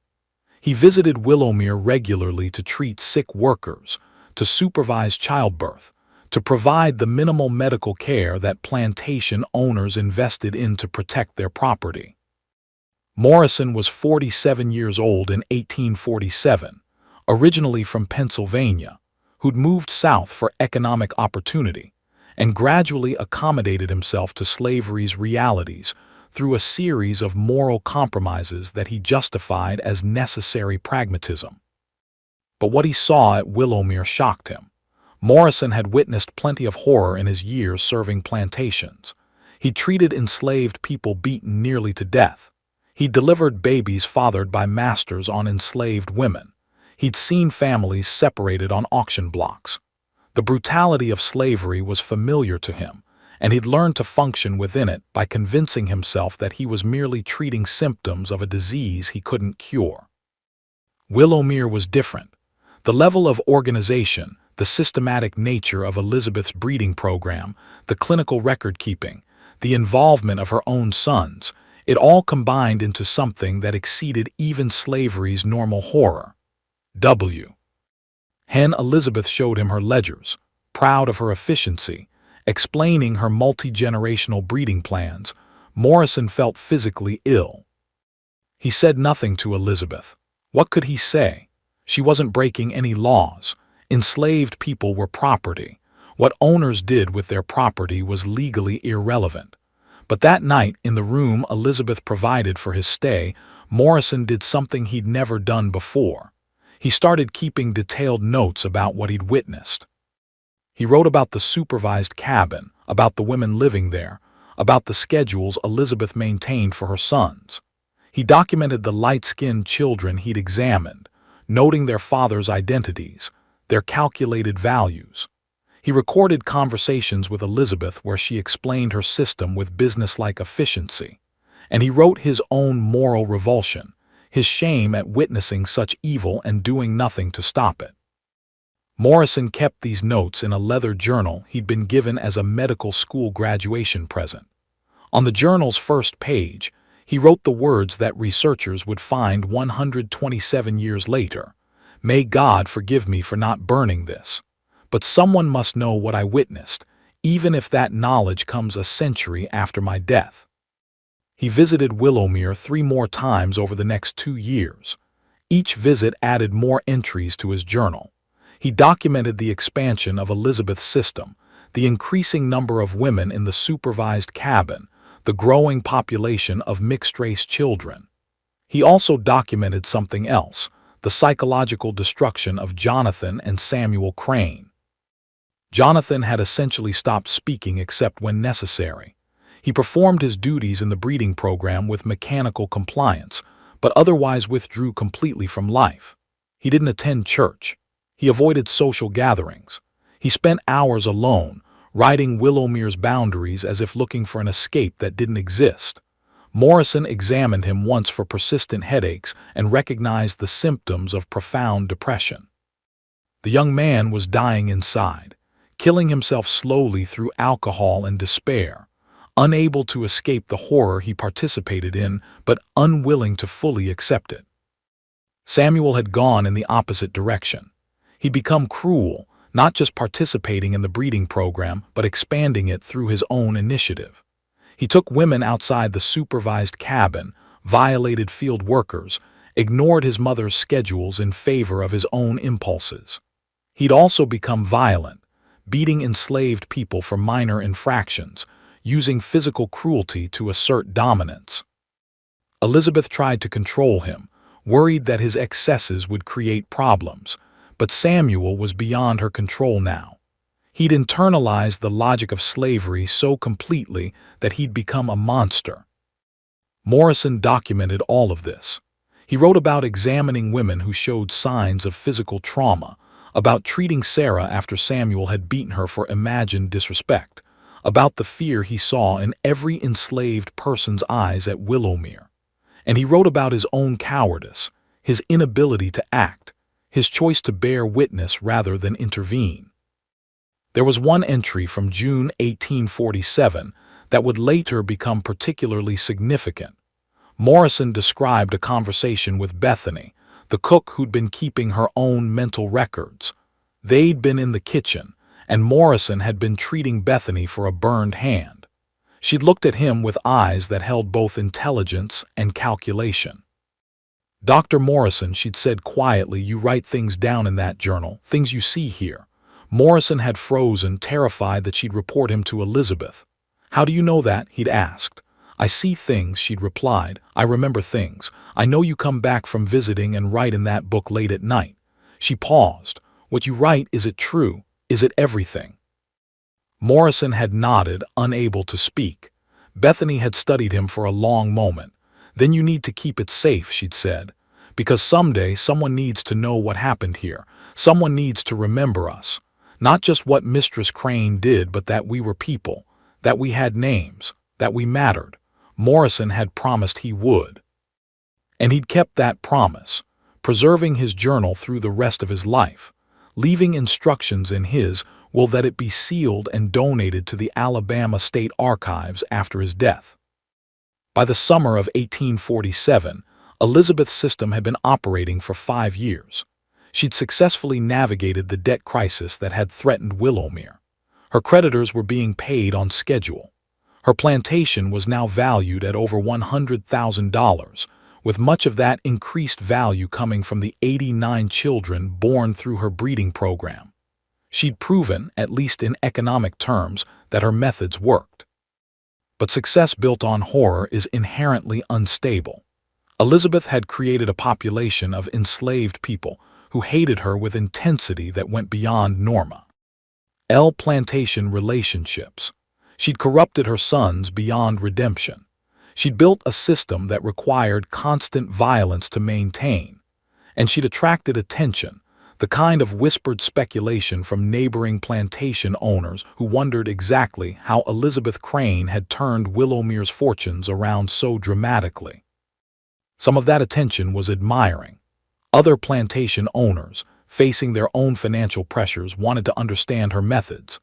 S2: He visited Willowmere regularly to treat sick workers, to supervise childbirth, to provide the minimal medical care that plantation owners invested in to protect their property. Morrison was 47 years old in 1847, originally from Pennsylvania, who'd moved south for economic opportunity and gradually accommodated himself to slavery's realities through a series of moral compromises that he justified as necessary pragmatism. But what he saw at Willowmere shocked him. Morrison had witnessed plenty of horror in his years serving plantations. He treated enslaved people beaten nearly to death. He delivered babies fathered by masters on enslaved women. He'd seen families separated on auction blocks. The brutality of slavery was familiar to him, and he'd learned to function within it by convincing himself that he was merely treating symptoms of a disease he couldn't cure. Willowmere was different. The level of organization, the systematic nature of Elizabeth's breeding program, the clinical record-keeping, the involvement of her own sons, it all combined into something that exceeded even slavery's normal horror. Hen Elizabeth showed him her ledgers, proud of her efficiency, explaining her multi-generational breeding plans. Morrison felt physically ill. He said nothing to Elizabeth. What could he say? She wasn't breaking any laws. Enslaved people were property. What owners did with their property was legally irrelevant. But that night, in the room Elizabeth provided for his stay, Morrison did something he'd never done before. He started keeping detailed notes about what he'd witnessed. He wrote about the supervised cabin, about the women living there, about the schedules Elizabeth maintained for her sons. He documented the light-skinned children he'd examined, noting their fathers' identities, their calculated values. He recorded conversations with Elizabeth where she explained her system with businesslike efficiency. And he wrote his own moral revulsion, his shame at witnessing such evil and doing nothing to stop it. Morrison kept these notes in a leather journal he'd been given as a medical school graduation present. On the journal's first page, he wrote the words that researchers would find 127 years later. "May God forgive me for not burning this. But someone must know what I witnessed, even if that knowledge comes a century after my death." He visited Willowmere 3 more times over the next 2 years. Each visit added more entries to his journal. He documented the expansion of Elizabeth's system, the increasing number of women in the supervised cabin, the growing population of mixed-race children. He also documented something else, the psychological destruction of Jonathan and Samuel Crane. Jonathan had essentially stopped speaking except when necessary. He performed his duties in the breeding program with mechanical compliance, but otherwise withdrew completely from life. He didn't attend church. He avoided social gatherings. He spent hours alone, writing Willowmere's boundaries as if looking for an escape that didn't exist. Morrison examined him once for persistent headaches and recognized the symptoms of profound depression. The young man was dying inside, killing himself slowly through alcohol and despair, unable to escape the horror he participated in, but unwilling to fully accept it. Samuel had gone in the opposite direction. He'd become cruel, not just participating in the breeding program, but expanding it through his own initiative. He took women outside the supervised cabin, violated field workers, ignored his mother's schedules in favor of his own impulses. He'd also become violent, beating enslaved people for minor infractions, using physical cruelty to assert dominance. Elizabeth tried to control him, worried that his excesses would create problems, but Samuel was beyond her control now. He'd internalized the logic of slavery so completely that he'd become a monster. Morrison documented all of this. He wrote about examining women who showed signs of physical trauma, about treating Sarah after Samuel had beaten her for imagined disrespect, about the fear he saw in every enslaved person's eyes at Willowmere. And he wrote about his own cowardice, his inability to act, his choice to bear witness rather than intervene. There was one entry from June 1847 that would later become particularly significant. Morrison described a conversation with Bethany, the cook who'd been keeping her own mental records. They'd been in the kitchen, and Morrison had been treating Bethany for a burned hand. She'd looked at him with eyes that held both intelligence and calculation. "Dr. Morrison," she'd said quietly, "you write things down in that journal, things you see here." Morrison had frozen, terrified that she'd report him to Elizabeth. "How do you know that?" he'd asked. "I see things," she'd replied. "I remember things. I know you come back from visiting and write in that book late at night." She paused. "What you write, is it true? Is it everything?" Morrison had nodded, unable to speak. Bethany had studied him for a long moment. "Then you need to keep it safe," she'd said. "Because someday someone needs to know what happened here. Someone needs to remember us. Not just what Mistress Crane did, but that we were people, that we had names, that we mattered." Morrison had promised he would. And he'd kept that promise, preserving his journal through the rest of his life, leaving instructions in his will that it be sealed and donated to the Alabama State Archives after his death. By the summer of 1847, Elizabeth's system had been operating for 5 years. She'd successfully navigated the debt crisis that had threatened Willowmere. Her creditors were being paid on schedule. Her plantation was now valued at over $100,000, with much of that increased value coming from the 89 children born through her breeding program. She'd proven, at least in economic terms, that her methods worked. But success built on horror is inherently unstable. Elizabeth had created a population of enslaved people who hated her with intensity that went beyond Norma. Plantation relationships. She'd corrupted her sons beyond redemption. She'd built a system that required constant violence to maintain. And she'd attracted attention, the kind of whispered speculation from neighboring plantation owners who wondered exactly how Elizabeth Crane had turned Willowmere's fortunes around so dramatically. Some of that attention was admiring. Other plantation owners, facing their own financial pressures, wanted to understand her methods.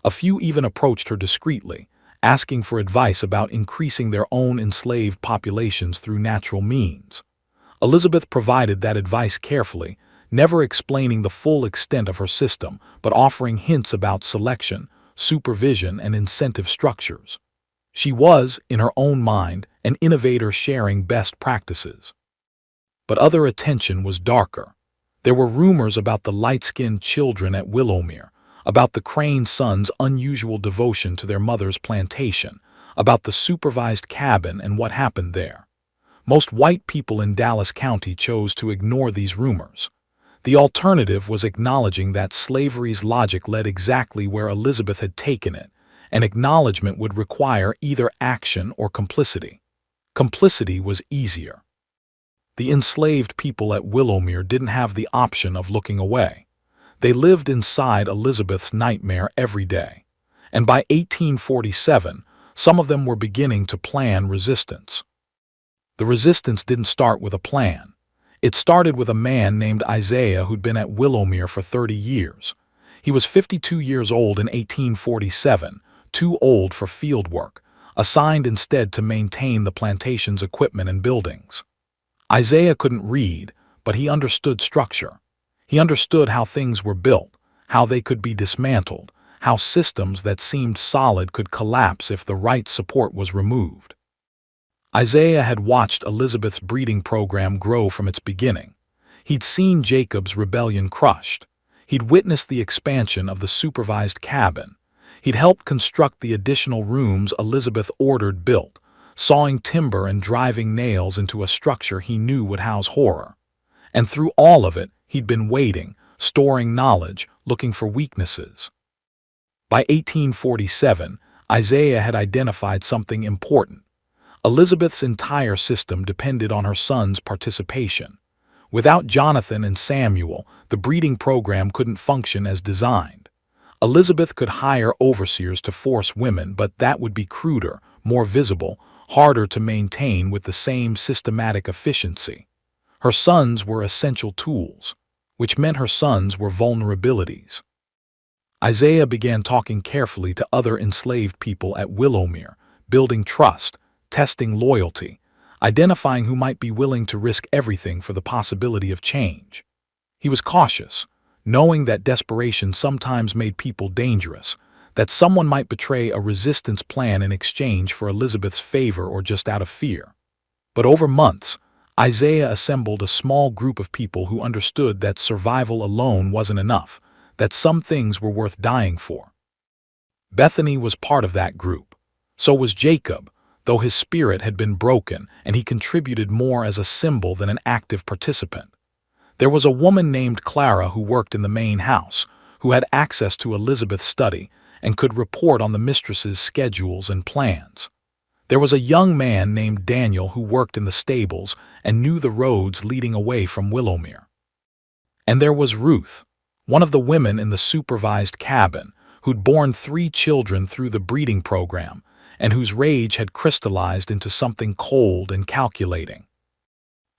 S2: A few even approached her discreetly, asking for advice about increasing their own enslaved populations through natural means. Elizabeth provided that advice carefully, never explaining the full extent of her system, but offering hints about selection, supervision, and incentive structures. She was, in her own mind, an innovator sharing best practices. But other attention was darker. There were rumors about the light-skinned children at Willowmere, about the Crane sons' unusual devotion to their mother's plantation, about the supervised cabin and what happened there. Most white people in Dallas County chose to ignore these rumors. The alternative was acknowledging that slavery's logic led exactly where Elizabeth had taken it, and acknowledgement would require either action or complicity. Complicity was easier. The enslaved people at Willowmere didn't have the option of looking away. They lived inside Elizabeth's nightmare every day. And by 1847, some of them were beginning to plan resistance. The resistance didn't start with a plan. It started with a man named Isaiah who'd been at Willowmere for 30 years. He was 52 years old in 1847, too old for field work, assigned instead to maintain the plantation's equipment and buildings. Isaiah couldn't read, but he understood structure. He understood how things were built, how they could be dismantled, how systems that seemed solid could collapse if the right support was removed. Isaiah had watched Elizabeth's breeding program grow from its beginning. He'd seen Jacob's rebellion crushed. He'd witnessed the expansion of the supervised cabin. He'd helped construct the additional rooms Elizabeth ordered built, sawing timber and driving nails into a structure he knew would house horror. And through all of it, he'd been waiting, storing knowledge, looking for weaknesses. By 1847, Isaiah had identified something important. Elizabeth's entire system depended on her sons' participation. Without Jonathan and Samuel, the breeding program couldn't function as designed. Elizabeth could hire overseers to force women, but that would be cruder, more visible, harder to maintain with the same systematic efficiency. Her sons were essential tools, which meant her sons were vulnerabilities. Isaiah began talking carefully to other enslaved people at Willowmere, building trust, testing loyalty, identifying who might be willing to risk everything for the possibility of change. He was cautious, knowing that desperation sometimes made people dangerous, that someone might betray a resistance plan in exchange for Elizabeth's favor or just out of fear. But over months, Isaiah assembled a small group of people who understood that survival alone wasn't enough, that some things were worth dying for. Bethany was part of that group. So was Jacob, though his spirit had been broken and he contributed more as a symbol than an active participant. There was a woman named Clara who worked in the main house, who had access to Elizabeth's study and could report on the mistress's schedules and plans. There was a young man named Daniel who worked in the stables and knew the roads leading away from Willowmere. And there was Ruth, one of the women in the supervised cabin, who'd borne 3 children through the breeding program and whose rage had crystallized into something cold and calculating.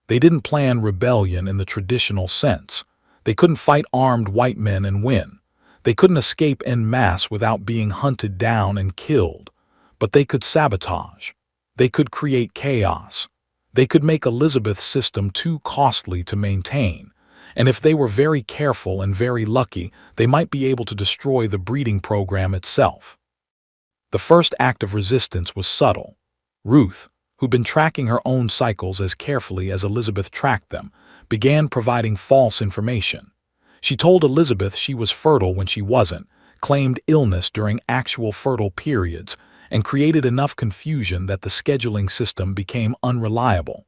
S2: They didn't plan rebellion in the traditional sense. They couldn't fight armed white men and win. They couldn't escape en masse without being hunted down and killed. But they could sabotage. They could create chaos. They could make Elizabeth's system too costly to maintain. And if they were very careful and very lucky, they might be able to destroy the breeding program itself. The first act of resistance was subtle. Ruth, who'd been tracking her own cycles as carefully as Elizabeth tracked them, began providing false information. She told Elizabeth she was fertile when she wasn't, claimed illness during actual fertile periods, and created enough confusion that the scheduling system became unreliable.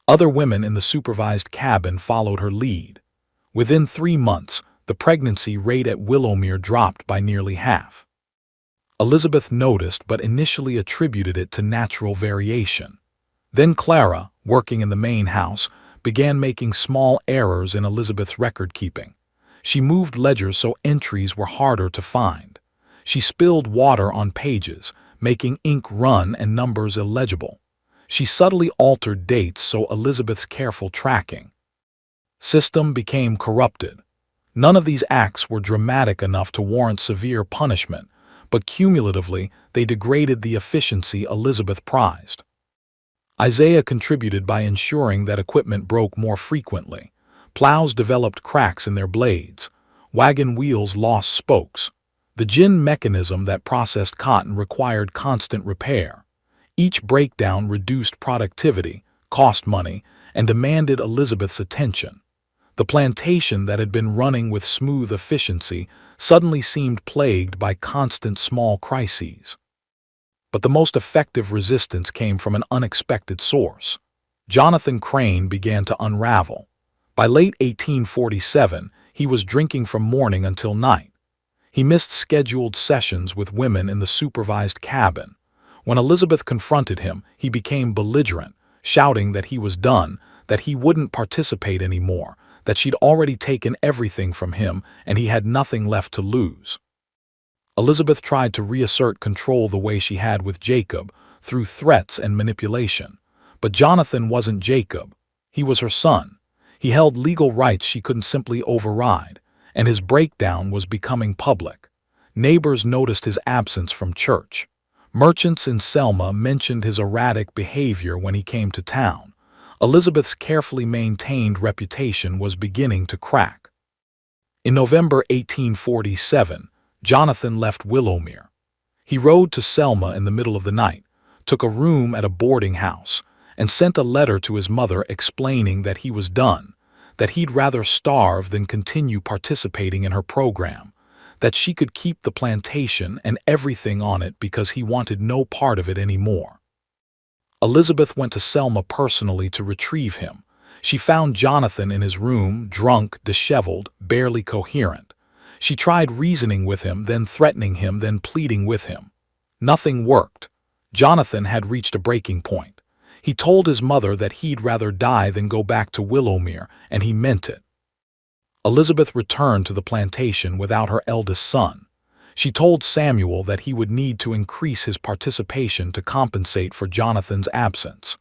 S2: Other women in the supervised cabin followed her lead. Within 3 months, the pregnancy rate at Willowmere dropped by nearly half. Elizabeth noticed but initially attributed it to natural variation. Then Clara, working in the main house, began making small errors in Elizabeth's record-keeping. She moved ledgers so entries were harder to find. She spilled water on pages, making ink run and numbers illegible. She subtly altered dates so Elizabeth's careful tracking system became corrupted. None of these acts were dramatic enough to warrant severe punishment, but cumulatively they degraded the efficiency Elizabeth prized. Isaiah contributed by ensuring that equipment broke more frequently. Plows developed cracks in their blades. Wagon wheels lost spokes. The gin mechanism that processed cotton required constant repair. Each breakdown reduced productivity, cost money, and demanded Elizabeth's attention. The plantation that had been running with smooth efficiency suddenly seemed plagued by constant small crises. But the most effective resistance came from an unexpected source. Jonathan Crane began to unravel. By late 1847, he was drinking from morning until night. He missed scheduled sessions with women in the supervised cabin. When Elizabeth confronted him, he became belligerent, shouting that he was done, that he wouldn't participate anymore, that she'd already taken everything from him and he had nothing left to lose. Elizabeth tried to reassert control the way she had with Jacob, through threats and manipulation. But Jonathan wasn't Jacob. He was her son. He held legal rights she couldn't simply override, and his breakdown was becoming public. Neighbors noticed his absence from church. Merchants in Selma mentioned his erratic behavior when he came to town. Elizabeth's carefully maintained reputation was beginning to crack. In November 1847, Jonathan left Willowmere. He rode to Selma in the middle of the night, took a room at a boarding house, and sent a letter to his mother explaining that he was done, that he'd rather starve than continue participating in her program, that she could keep the plantation and everything on it because he wanted no part of it anymore. Elizabeth went to Selma personally to retrieve him. She found Jonathan in his room, drunk, disheveled, barely coherent. She tried reasoning with him, then threatening him, then pleading with him. Nothing worked. Jonathan had reached a breaking point. He told his mother that he'd rather die than go back to Willowmere, and he meant it. Elizabeth returned to the plantation without her eldest son. She told Samuel that he would need to increase his participation to compensate for Jonathan's absence.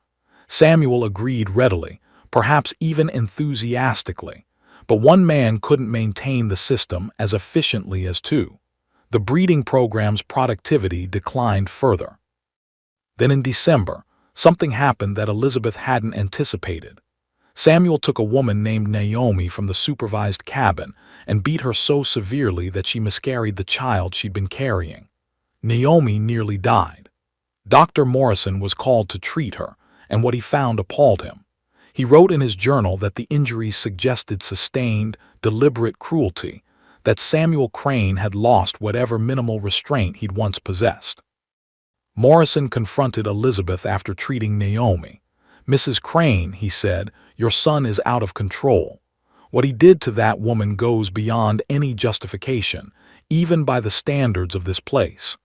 S2: Samuel agreed readily, perhaps even enthusiastically, but one man couldn't maintain the system as efficiently as two. The breeding program's productivity declined further. Then in December, something happened that Elizabeth hadn't anticipated. Samuel took a woman named Naomi from the supervised cabin and beat her so severely that she miscarried the child she'd been carrying. Naomi nearly died. Dr. Morrison was called to treat her, and what he found appalled him. He wrote in his journal that the injuries suggested sustained, deliberate cruelty, that Samuel Crane had lost whatever minimal restraint he'd once possessed. Morrison confronted Elizabeth after treating Naomi. "Mrs. Crane," he said, "your son is out of control. What he did to that woman goes beyond any justification, even by the standards of this place.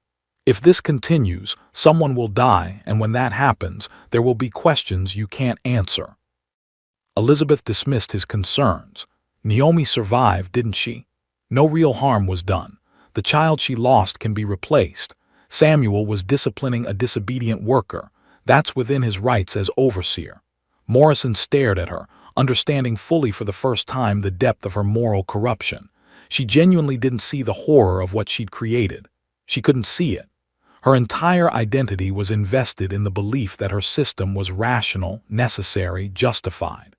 S2: If this continues, someone will die, and when that happens, there will be questions you can't answer." Elizabeth dismissed his concerns. "Naomi survived, didn't she? No real harm was done. The child she lost can be replaced. Samuel was disciplining a disobedient worker. That's within his rights as overseer." Morrison stared at her, understanding fully for the first time the depth of her moral corruption. She genuinely didn't see the horror of what she'd created. She couldn't see it. Her entire identity was invested in the belief that her system was rational, necessary, justified.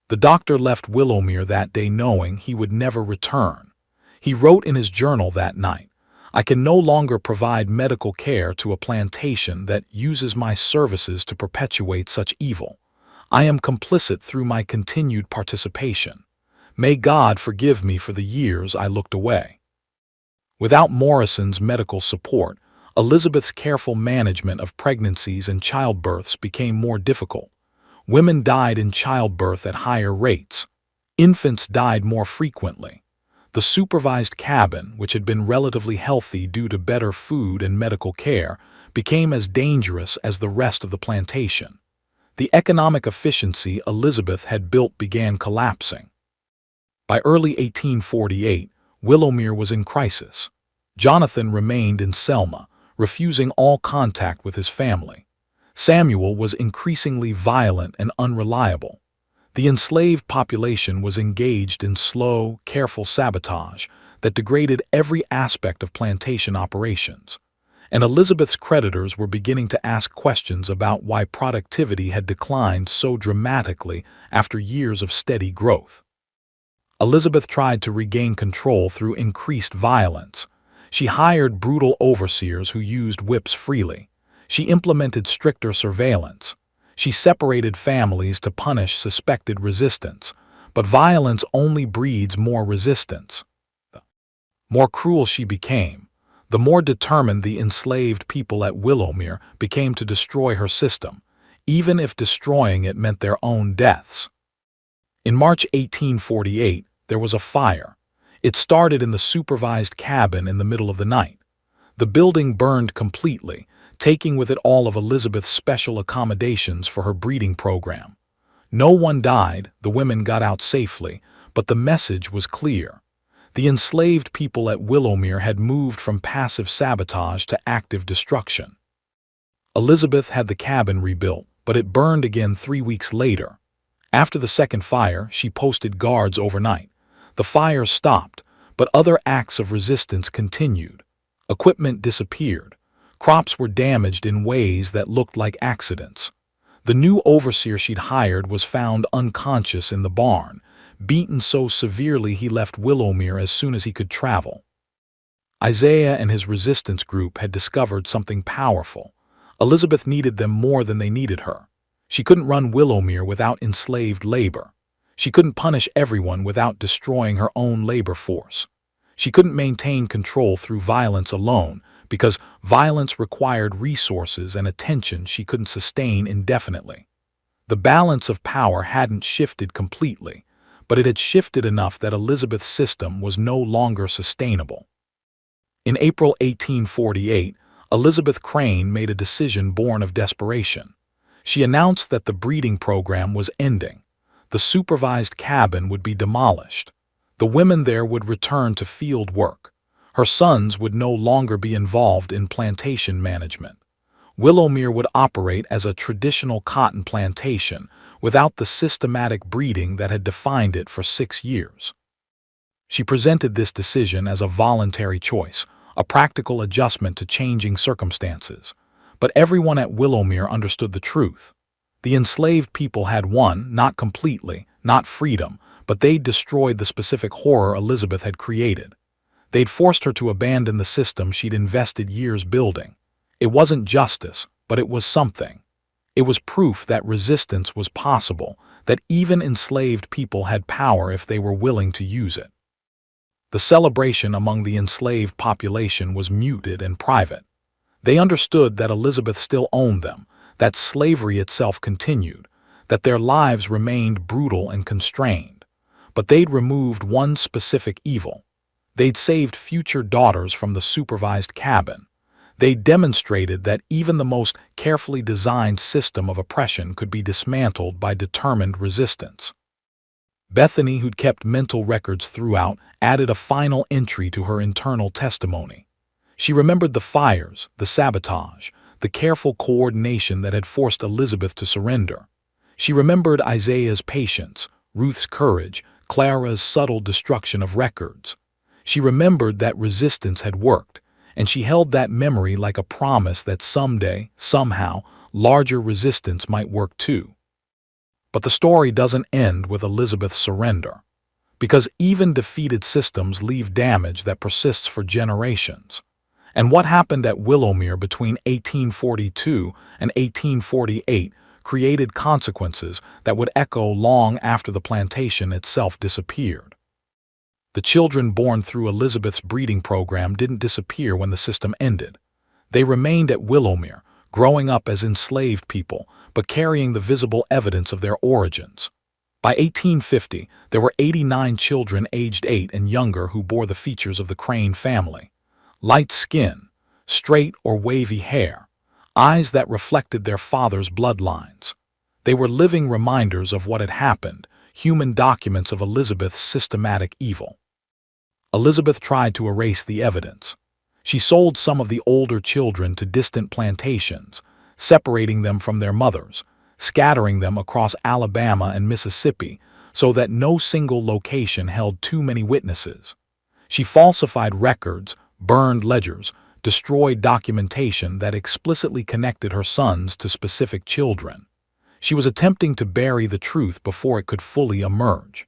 S2: The doctor left Willowmere that day knowing he would never return. He wrote in his journal that night, "I can no longer provide medical care to a plantation that uses my services to perpetuate such evil. I am complicit through my continued participation. May God forgive me for the years I looked away." Without Morrison's medical support, Elizabeth's careful management of pregnancies and childbirths became more difficult. Women died in childbirth at higher rates. Infants died more frequently. The supervised cabin, which had been relatively healthy due to better food and medical care, became as dangerous as the rest of the plantation. The economic efficiency Elizabeth had built began collapsing. By early 1848, Willowmere was in crisis. Jonathan remained in Selma, refusing all contact with his family. Samuel was increasingly violent and unreliable. The enslaved population was engaged in slow, careful sabotage that degraded every aspect of plantation operations. And Elizabeth's creditors were beginning to ask questions about why productivity had declined so dramatically after years of steady growth. Elizabeth tried to regain control through increased violence. She hired brutal overseers who used whips freely. She implemented stricter surveillance. She separated families to punish suspected resistance. But violence only breeds more resistance. The more cruel she became, the more determined the enslaved people at Willowmere became to destroy her system, even if destroying it meant their own deaths. In March 1848, there was a fire. It started in the supervised cabin in the middle of the night. The building burned completely, taking with it all of Elizabeth's special accommodations for her breeding program. No one died, the women got out safely, but the message was clear. The enslaved people at Willowmere had moved from passive sabotage to active destruction. Elizabeth had the cabin rebuilt, but it burned again 3 weeks later. After the second fire, she posted guards overnight. The fire stopped, but other acts of resistance continued. Equipment disappeared. Crops were damaged in ways that looked like accidents. The new overseer she'd hired was found unconscious in the barn, beaten so severely he left Willowmere as soon as he could travel. Isaiah and his resistance group had discovered something powerful. Elizabeth needed them more than they needed her. She couldn't run Willowmere without enslaved labor. She couldn't punish everyone without destroying her own labor force. She couldn't maintain control through violence alone, because violence required resources and attention she couldn't sustain indefinitely. The balance of power hadn't shifted completely, but it had shifted enough that Elizabeth's system was no longer sustainable. In April 1848, Elizabeth Crane made a decision born of desperation. She announced that the breeding program was ending. The supervised cabin would be demolished. The women there would return to field work. Her sons would no longer be involved in plantation management. Willowmere would operate as a traditional cotton plantation without the systematic breeding that had defined it for 6 years. She presented this decision as a voluntary choice, a practical adjustment to changing circumstances. But everyone at Willowmere understood the truth. The enslaved people had won, not completely, not freedom, but they'd destroyed the specific horror Elizabeth had created. They'd forced her to abandon the system she'd invested years building. It wasn't justice, but it was something. It was proof that resistance was possible, that even enslaved people had power if they were willing to use it. The celebration among the enslaved population was muted and private. They understood that Elizabeth still owned them, that slavery itself continued, that their lives remained brutal and constrained. But they'd removed one specific evil. They'd saved future daughters from the supervised cabin. They demonstrated that even the most carefully designed system of oppression could be dismantled by determined resistance. Bethany, who'd kept mental records throughout, added a final entry to her internal testimony. She remembered the fires, the sabotage, the careful coordination that had forced Elizabeth to surrender. She remembered Isaiah's patience, Ruth's courage, Clara's subtle destruction of records. She remembered that resistance had worked, and she held that memory like a promise that someday, somehow, larger resistance might work too. But the story doesn't end with Elizabeth's surrender, because even defeated systems leave damage that persists for generations. And what happened at Willowmere between 1842 and 1848 created consequences that would echo long after the plantation itself disappeared. The children born through Elizabeth's breeding program didn't disappear when the system ended. They remained at Willowmere, growing up as enslaved people, but carrying the visible evidence of their origins. By 1850, there were 89 children aged 8 and younger who bore the features of the Crane family. Light skin, straight or wavy hair, eyes that reflected their father's bloodlines. They were living reminders of what had happened, human documents of Elizabeth's systematic evil. Elizabeth tried to erase the evidence. She sold some of the older children to distant plantations, separating them from their mothers, scattering them across Alabama and Mississippi so that no single location held too many witnesses. She falsified records, burned ledgers, destroyed documentation that explicitly connected her sons to specific children. She was attempting to bury the truth before it could fully emerge.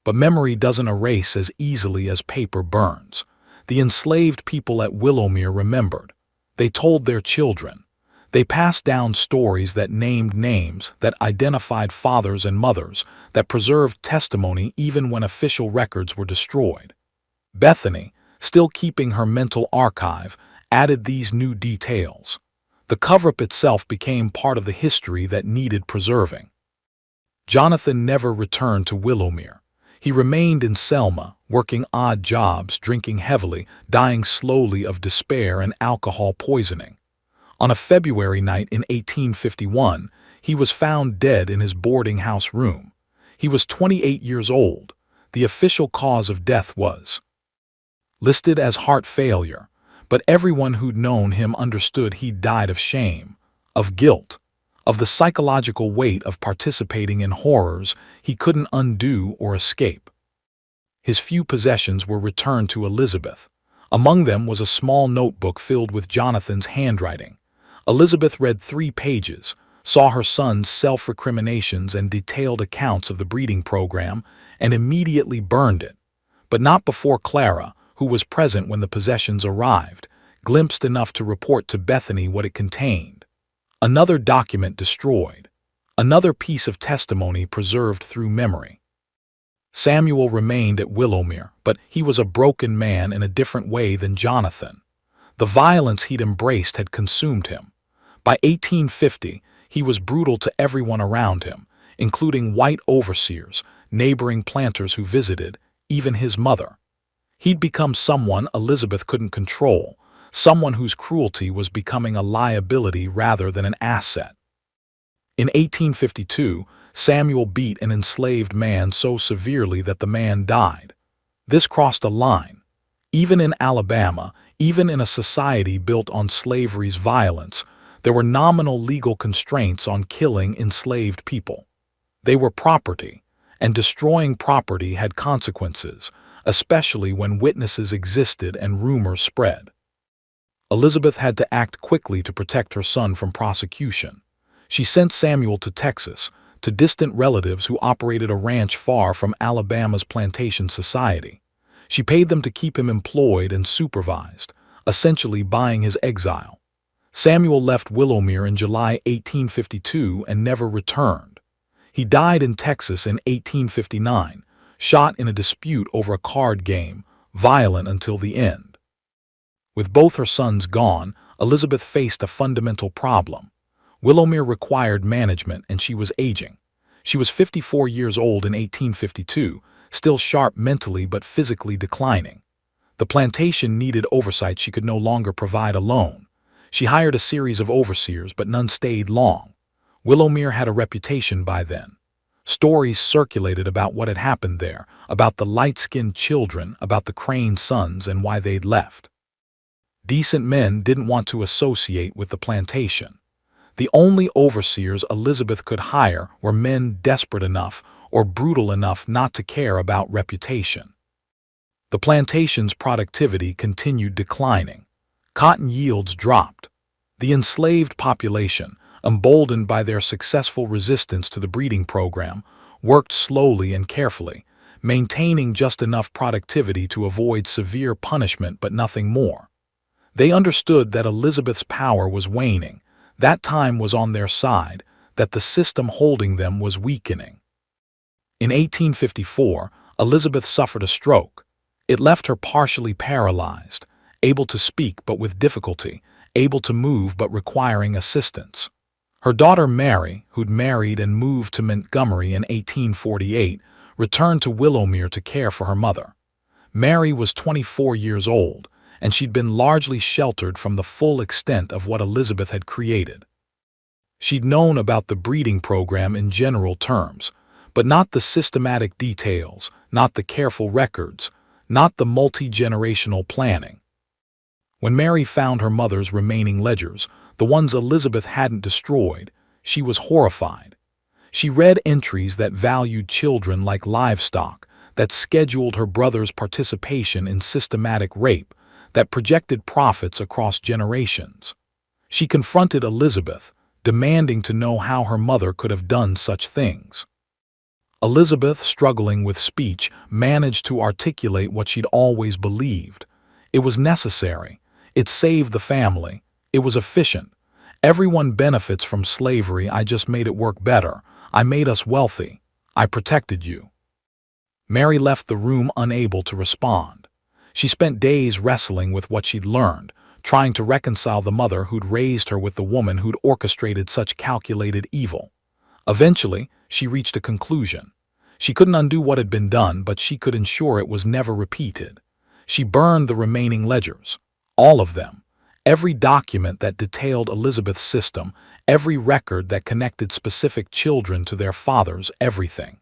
S2: But memory doesn't erase as easily as paper burns. The enslaved people at Willowmere remembered. They told their children. They passed down stories that named names, that identified fathers and mothers, that preserved testimony even when official records were destroyed. Bethany, still keeping her mental archive, added these new details. The cover-up itself became part of the history that needed preserving. Jonathan never returned to Willowmere. He remained in Selma, working odd jobs, drinking heavily, dying slowly of despair and alcohol poisoning. On a February night in 1851, he was found dead in his boarding house room. He was 28 years old. The official cause of death was listed as heart failure, but everyone who'd known him understood he'd died of shame, of guilt, of the psychological weight of participating in horrors he couldn't undo or escape. His few possessions were returned to Elizabeth. Among them was a small notebook filled with Jonathan's handwriting. Elizabeth read 3 pages, saw her son's self-recriminations and detailed accounts of the breeding program, and immediately burned it. But not before Clara, who was present when the possessions arrived, glimpsed enough to report to Bethany what it contained. Another document destroyed. Another piece of testimony preserved through memory. Samuel remained at Willowmere, but he was a broken man in a different way than Jonathan. The violence he'd embraced had consumed him. By 1850, he was brutal to everyone around him, including white overseers, neighboring planters who visited, even his mother. He'd become someone Elizabeth couldn't control, someone whose cruelty was becoming a liability rather than an asset. In 1852, Samuel beat an enslaved man so severely that the man died. This crossed a line. Even in Alabama, even in a society built on slavery's violence, there were nominal legal constraints on killing enslaved people. They were property, and destroying property had consequences, especially when witnesses existed and rumors spread. Elizabeth had to act quickly to protect her son from prosecution. She sent Samuel to Texas, to distant relatives who operated a ranch far from Alabama's plantation society. She paid them to keep him employed and supervised, essentially buying his exile. Samuel left Willowmere in July 1852 and never returned. He died in Texas in 1859, shot in a dispute over a card game, violent until the end. With both her sons gone, Elizabeth faced a fundamental problem. Willowmere required management, and she was aging. She was 54 years old in 1852, still sharp mentally but physically declining. The plantation needed oversight she could no longer provide alone. She hired a series of overseers, but none stayed long. Willowmere had a reputation by then. Stories circulated about what had happened there, about the light-skinned children, about the Crane sons, and why they'd left. Decent men didn't want to associate with the plantation. The only overseers Elizabeth could hire were men desperate enough or brutal enough not to care about reputation. The plantation's productivity continued declining. Cotton yields dropped. The enslaved population, emboldened by their successful resistance to the breeding program, worked slowly and carefully, maintaining just enough productivity to avoid severe punishment but nothing more. They understood that Elizabeth's power was waning, that time was on their side, that the system holding them was weakening. In 1854, Elizabeth suffered a stroke. It left her partially paralyzed, able to speak but with difficulty, able to move but requiring assistance. Her daughter Mary, who'd married and moved to Montgomery in 1848, returned to Willowmere to care for her mother. Mary was 24 years old, and she'd been largely sheltered from the full extent of what Elizabeth had created. She'd known about the breeding program in general terms, but not the systematic details, not the careful records, not the multi-generational planning. When Mary found her mother's remaining ledgers, the ones Elizabeth hadn't destroyed, she was horrified. She read entries that valued children like livestock, that scheduled her brother's participation in systematic rape, that projected profits across generations. She confronted Elizabeth, demanding to know how her mother could have done such things. Elizabeth, struggling with speech, managed to articulate what she'd always believed. It was necessary. It saved the family. It was efficient. Everyone benefits from slavery. I just made it work better. I made us wealthy. I protected you. Mary left the room unable to respond. She spent days wrestling with what she'd learned, trying to reconcile the mother who'd raised her with the woman who'd orchestrated such calculated evil. Eventually, she reached a conclusion. She couldn't undo what had been done, but she could ensure it was never repeated. She burned the remaining ledgers, all of them, every document that detailed Elizabeth's system, every record that connected specific children to their fathers, everything.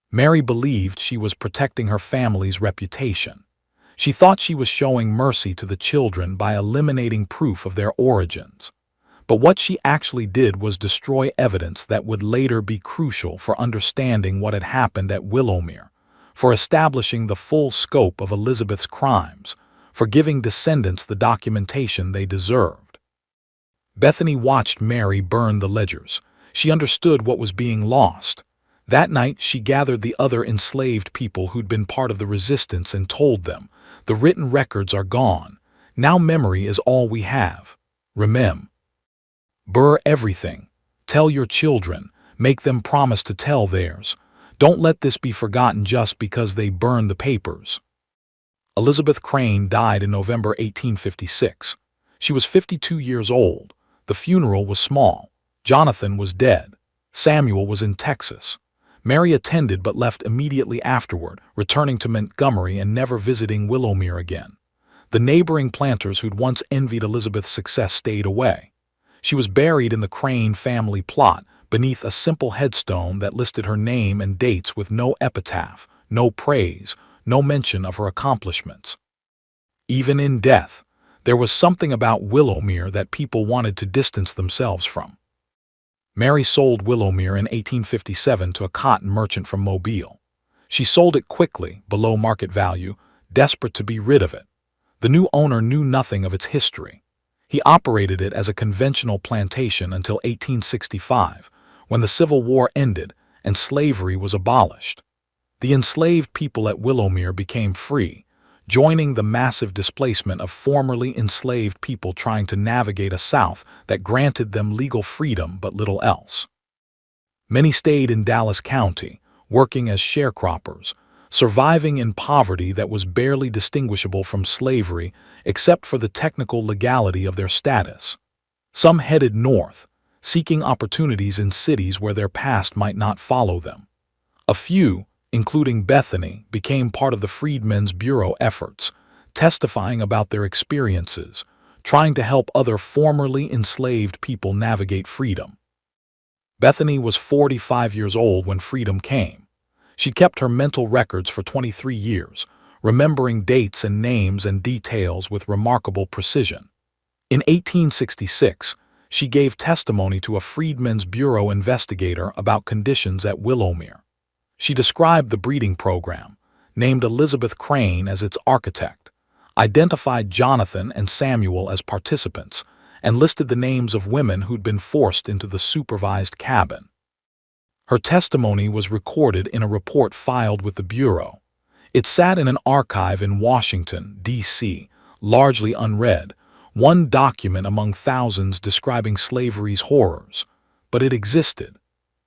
S2: Mary believed she was protecting her family's reputation. She thought she was showing mercy to the children by eliminating proof of their origins. But what she actually did was destroy evidence that would later be crucial for understanding what had happened at Willowmere, for establishing the full scope of Elizabeth's crimes, for giving descendants the documentation they deserved. Bethany watched Mary burn the ledgers. She understood what was being lost. That night, she gathered the other enslaved people who'd been part of the resistance and told them, "The written records are gone. Now memory is all we have. Remember. Burn everything. Tell your children. Make them promise to tell theirs. Don't let this be forgotten just because they burned the papers." Elizabeth Crane died in November 1856. She was 52 years old. The funeral was small. Jonathan was dead. Samuel was in Texas. Mary attended but left immediately afterward, returning to Montgomery and never visiting Willowmere again. The neighboring planters who'd once envied Elizabeth's success stayed away. She was buried in the Crane family plot beneath a simple headstone that listed her name and dates with no epitaph, no praise, no mention of her accomplishments. Even in death, there was something about Willowmere that people wanted to distance themselves from. Mary sold Willowmere in 1857 to a cotton merchant from Mobile. She sold it quickly, below market value, desperate to be rid of it. The new owner knew nothing of its history. He operated it as a conventional plantation until 1865, when the Civil War ended and slavery was abolished. The enslaved people at Willowmere became free, joining the massive displacement of formerly enslaved people trying to navigate a South that granted them legal freedom but little else. Many stayed in Dallas County, working as sharecroppers, surviving in poverty that was barely distinguishable from slavery except for the technical legality of their status. Some headed north, seeking opportunities in cities where their past might not follow them. A few, including Bethany, became part of the Freedmen's Bureau efforts, testifying about their experiences, trying to help other formerly enslaved people navigate freedom. Bethany was 45 years old when freedom came. She kept her mental records for 23 years, remembering dates and names and details with remarkable precision. In 1866, she gave testimony to a Freedmen's Bureau investigator about conditions at Willowmere. She described the breeding program, named Elizabeth Crane as its architect, identified Jonathan and Samuel as participants, and listed the names of women who'd been forced into the supervised cabin. Her testimony was recorded in a report filed with the Bureau. It sat in an archive in Washington, D.C., largely unread, one document among thousands describing slavery's horrors. But it existed.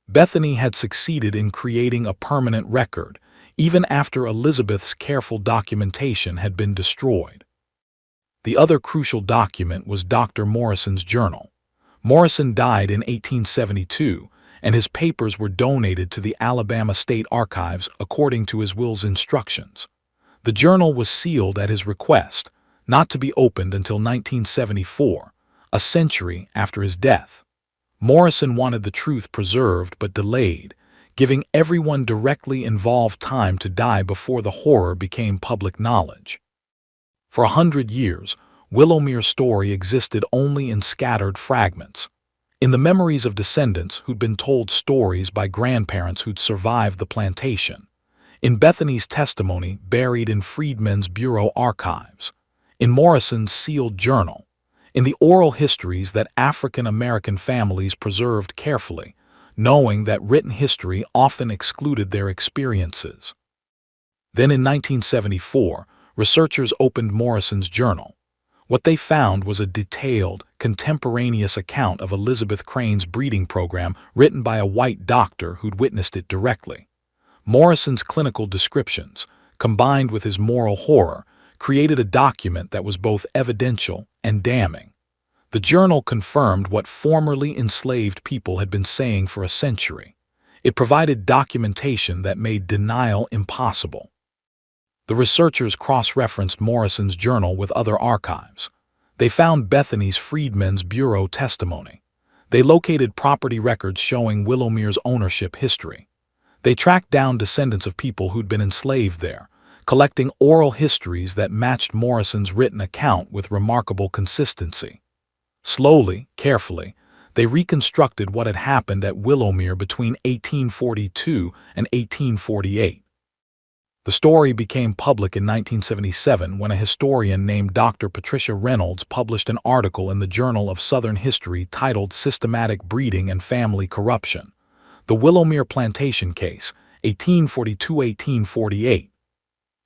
S2: Bethany had succeeded in creating a permanent record, even after Elizabeth's careful documentation had been destroyed. The other crucial document was Dr. Morrison's journal. Morrison died in 1872, and his papers were donated to the Alabama State Archives according to his will's instructions. The journal was sealed at his request, not to be opened until 1974, a century after his death. Morrison wanted the truth preserved but delayed, giving everyone directly involved time to die before the horror became public knowledge. For 100 years, Willowmere's story existed only in scattered fragments, in the memories of descendants who'd been told stories by grandparents who'd survived the plantation, in Bethany's testimony buried in Freedmen's Bureau archives, in Morrison's sealed journal, in the oral histories that African American families preserved carefully, knowing that written history often excluded their experiences. Then in 1974, researchers opened Morrison's journal. What they found was a detailed, contemporaneous account of Elizabeth Crane's breeding program written by a white doctor who'd witnessed it directly. Morrison's clinical descriptions, combined with his moral horror, created a document that was both evidential and damning. The journal confirmed what formerly enslaved people had been saying for a century. It provided documentation that made denial impossible. The researchers cross-referenced Morrison's journal with other archives. They found Bethany's Freedmen's Bureau testimony. They located property records showing Willowmere's ownership history. They tracked down descendants of people who'd been enslaved there, collecting oral histories that matched Morrison's written account with remarkable consistency. Slowly, carefully, they reconstructed what had happened at Willowmere between 1842 and 1848. The story became public in 1977 when a historian named Dr. Patricia Reynolds published an article in the Journal of Southern History titled Systematic Breeding and Family Corruption: The Willowmere Plantation Case, 1842-1848.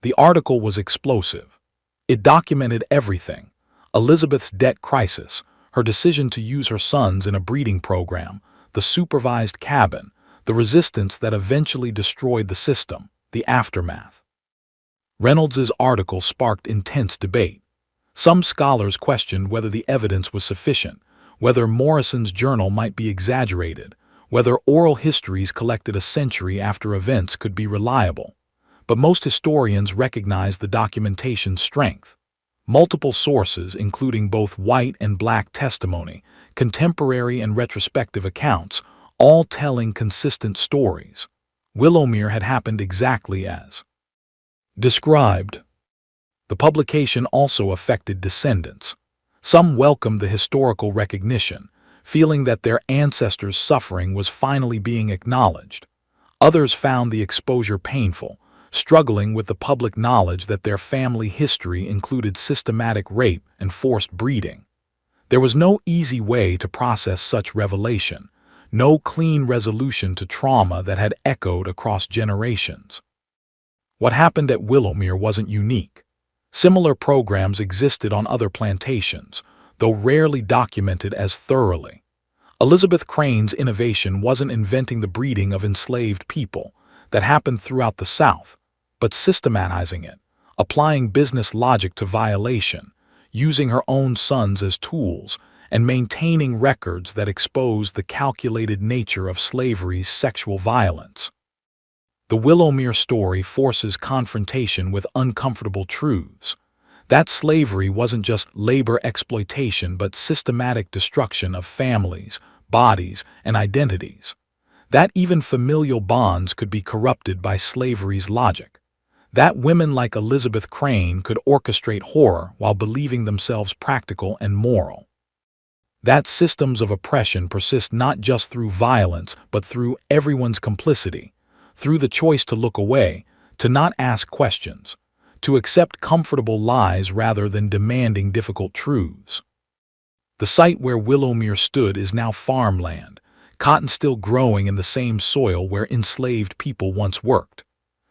S2: The article was explosive. It documented everything: Elizabeth's debt crisis, her decision to use her sons in a breeding program, the supervised cabin, the resistance that eventually destroyed the system, the aftermath. Reynolds's article sparked intense debate. Some scholars questioned whether the evidence was sufficient, whether Morrison's journal might be exaggerated, whether oral histories collected a century after events could be reliable. But most historians recognized the documentation's strength. Multiple sources, including both white and black testimony, contemporary and retrospective accounts, all telling consistent stories. Willowmere had happened exactly as described. The publication also affected descendants. Some welcomed the historical recognition, feeling that their ancestors' suffering was finally being acknowledged. Others found the exposure painful, struggling with the public knowledge that their family history included systematic rape and forced breeding. There was no easy way to process such revelation, no clean resolution to trauma that had echoed across generations. What happened at Willowmere wasn't unique. Similar programs existed on other plantations, though rarely documented as thoroughly. Elizabeth Crane's innovation wasn't inventing the breeding of enslaved people that happened throughout the South. but systematizing it, applying business logic to violation, using her own sons as tools, and maintaining records that exposed the calculated nature of slavery's sexual violence. The Willowmere story forces confrontation with uncomfortable truths. That slavery wasn't just labor exploitation but systematic destruction of families, bodies, and identities. That even familial bonds could be corrupted by slavery's logic. That women like Elizabeth Crane could orchestrate horror while believing themselves practical and moral. That systems of oppression persist not just through violence but through everyone's complicity, through the choice to look away, to not ask questions, to accept comfortable lies rather than demanding difficult truths. The site where Willowmere stood is now farmland, cotton still growing in the same soil where enslaved people once worked.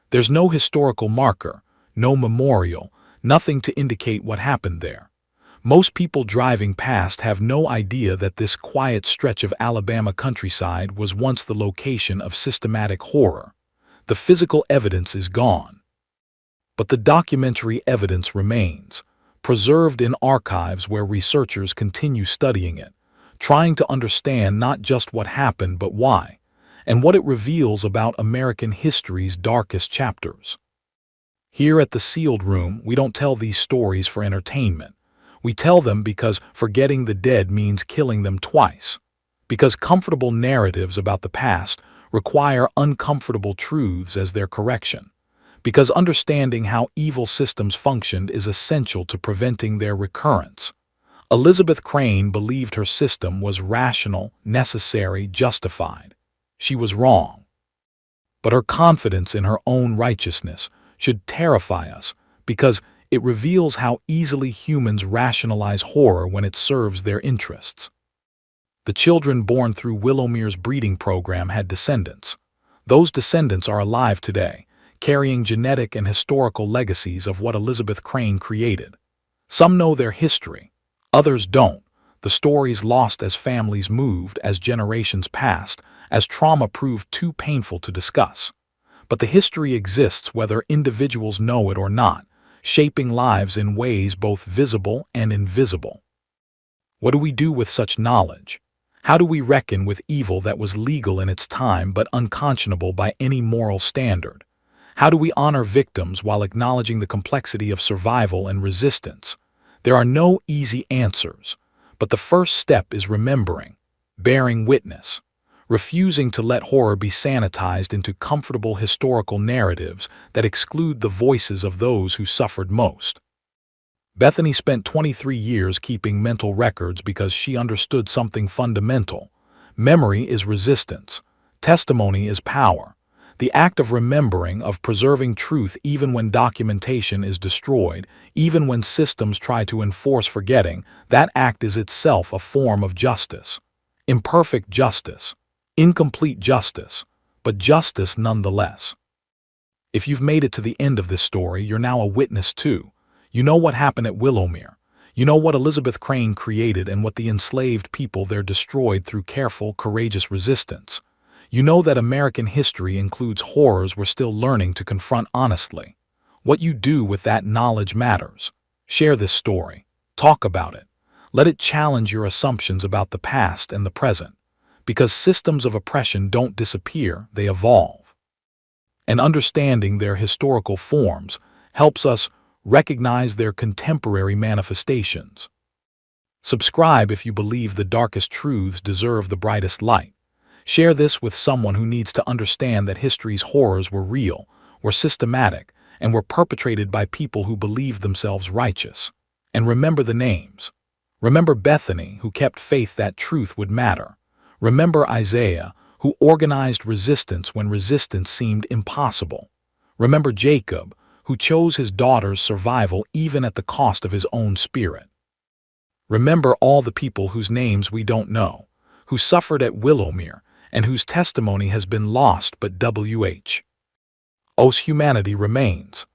S2: There's no historical marker, no memorial, nothing to indicate what happened there. Most people driving past have no idea that this quiet stretch of Alabama countryside was once the location of systematic horror. The physical evidence is gone. But the documentary evidence remains, preserved in archives where researchers continue studying it, trying to understand not just what happened but why, and what it reveals about American history's darkest chapters. Here at the Sealed Room, we don't tell these stories for entertainment. We tell them because forgetting the dead means killing them twice. Because comfortable narratives about the past require uncomfortable truths as their correction. Because understanding how evil systems functioned is essential to preventing their recurrence. Elizabeth Crane believed her system was rational, necessary, justified. She was wrong. But her confidence in her own righteousness should terrify us because it reveals how easily humans rationalize horror when it serves their interests. The children born through Willowmere's breeding program had descendants. Those descendants are alive today, carrying genetic and historical legacies of what Elizabeth Crane created. Some know their history, others don't. The stories lost as families moved, as generations passed, as trauma proved too painful to discuss. But the history exists whether individuals know it or not, shaping lives in ways both visible and invisible. What do we do with such knowledge? How do we reckon with evil that was legal in its time but unconscionable by any moral standard? How do we honor victims while acknowledging the complexity of survival and resistance? There are no easy answers, but the first step is remembering, bearing witness, refusing to let horror be sanitized into comfortable historical narratives that exclude the voices of those who suffered most. Bethany spent 23 years keeping mental records because she understood something fundamental. Memory is resistance. Testimony is power. The act of remembering, of preserving truth even when documentation is destroyed, even when systems try to enforce forgetting, that act is itself a form of justice. Imperfect justice. Incomplete justice. But justice nonetheless. If you've made it to the end of this story, you're now a witness too. You know what happened at Willowmere. You know what Elizabeth Crane created and what the enslaved people there destroyed through careful, courageous resistance. You know that American history includes horrors we're still learning to confront honestly. What you do with that knowledge matters. Share this story. Talk about it. Let it challenge your assumptions about the past and the present. Because systems of oppression don't disappear, they evolve. And understanding their historical forms helps us recognize their contemporary manifestations. Subscribe if you believe the darkest truths deserve the brightest light. Share this with someone who needs to understand that history's horrors were real, were systematic, and were perpetrated by people who believed themselves righteous. And remember the names. Remember Bethany, who kept faith that truth would matter. Remember Isaiah, who organized resistance when resistance seemed impossible. Remember Jacob, who chose his daughter's survival even at the cost of his own spirit. Remember all the people whose names we don't know, who suffered at Willowmere, and whose testimony has been lost but whose humanity remains.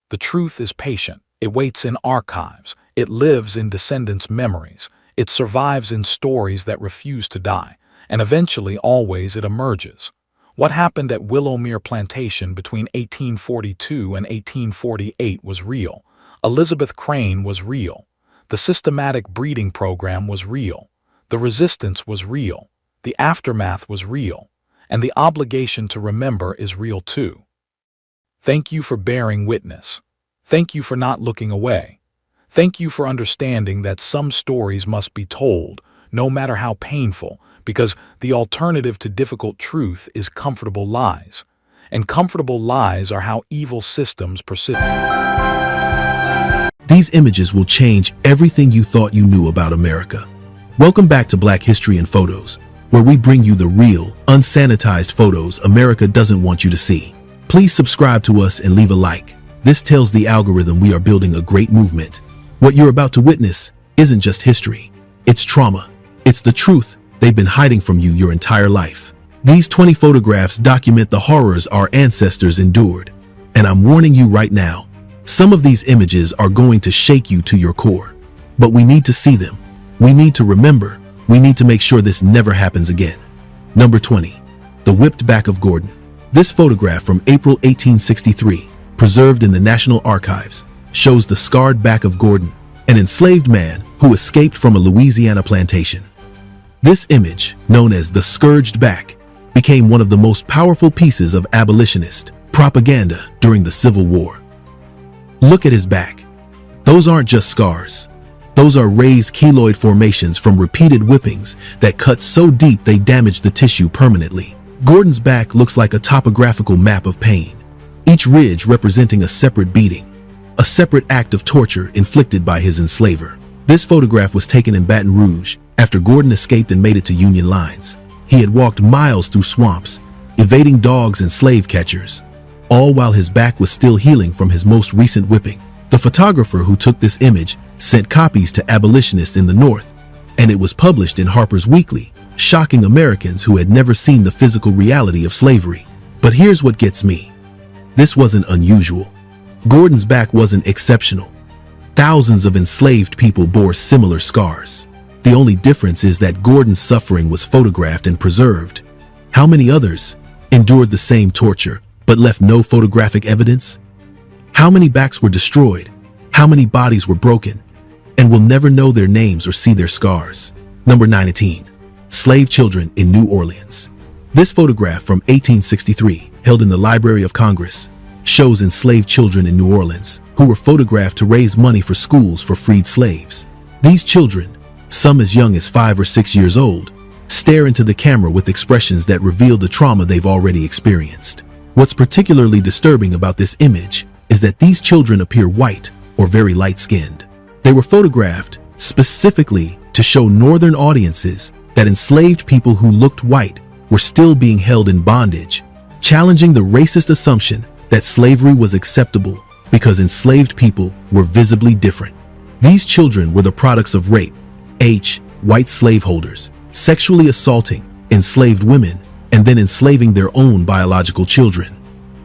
S2: The truth is patient. It waits in archives. It lives in descendants' memories. It survives in stories that refuse to die. And eventually, always, it emerges. What happened at Willowmere Plantation between 1842 and 1848 was real. Elizabeth Crane was real. The systematic breeding program was real. The resistance was real. The aftermath was real. And the obligation to remember is real too. Thank you for bearing witness. Thank you for not looking away. Thank you for understanding that some stories must be told, no matter how painful, because the alternative to difficult truth is comfortable lies. And comfortable lies are how evil systems persist.
S3: These images will change everything you thought you knew about America. Welcome back to Black History in Photos, where we bring you the real, unsanitized photos America doesn't want you to see. Please subscribe to us and leave a like. This tells the algorithm we are building a great movement. What you're about to witness isn't just history. It's trauma. It's the truth they've been hiding from you your entire life. These 20 photographs document the horrors our ancestors endured. And I'm warning you right now, some of these images are going to shake you to your core. But we need to see them. We need to remember. We need to make sure this never happens again. Number 20. The whipped back of Gordon. This photograph from April 1863, preserved in the National Archives, shows the scarred back of Gordon, an enslaved man who escaped from a Louisiana plantation. This image, known as the scourged back, became one of the most powerful pieces of abolitionist propaganda during the Civil War. Look at his back. Those aren't just scars. Those are raised keloid formations from repeated whippings that cut so deep they damaged the tissue permanently. Gordon's back looks like a topographical map of pain, each ridge representing a separate beating, a separate act of torture inflicted by his enslaver. This photograph was taken in Baton Rouge after Gordon escaped and made it to Union lines. He had walked miles through swamps, evading dogs and slave catchers, all while his back was still healing from his most recent whipping. The photographer who took this image sent copies to abolitionists in the North, and it was published in Harper's Weekly, shocking Americans who had never seen the physical reality of slavery. But here's what gets me. This wasn't unusual. Gordon's back wasn't exceptional. Thousands of enslaved people bore similar scars. The only difference is that Gordon's suffering was photographed and preserved. How many others endured the same torture but left no photographic evidence? How many backs were destroyed? How many bodies were broken? And we'll never know their names or see their scars. Number 19. Slave children in New Orleans. This photograph from 1863, held in the Library of Congress, shows enslaved children in New Orleans who were photographed to raise money for schools for freed slaves. These children, some as young as 5 or 6 years old, stare into the camera with expressions that reveal the trauma they've already experienced. What's particularly disturbing about this image is that these children appear white or very light-skinned. They were photographed specifically to show Northern audiences that enslaved people who looked white were still being held in bondage, challenging the racist assumption that slavery was acceptable because enslaved people were visibly different. These children were the products of rape, white slaveholders, sexually assaulting enslaved women and then enslaving their own biological children.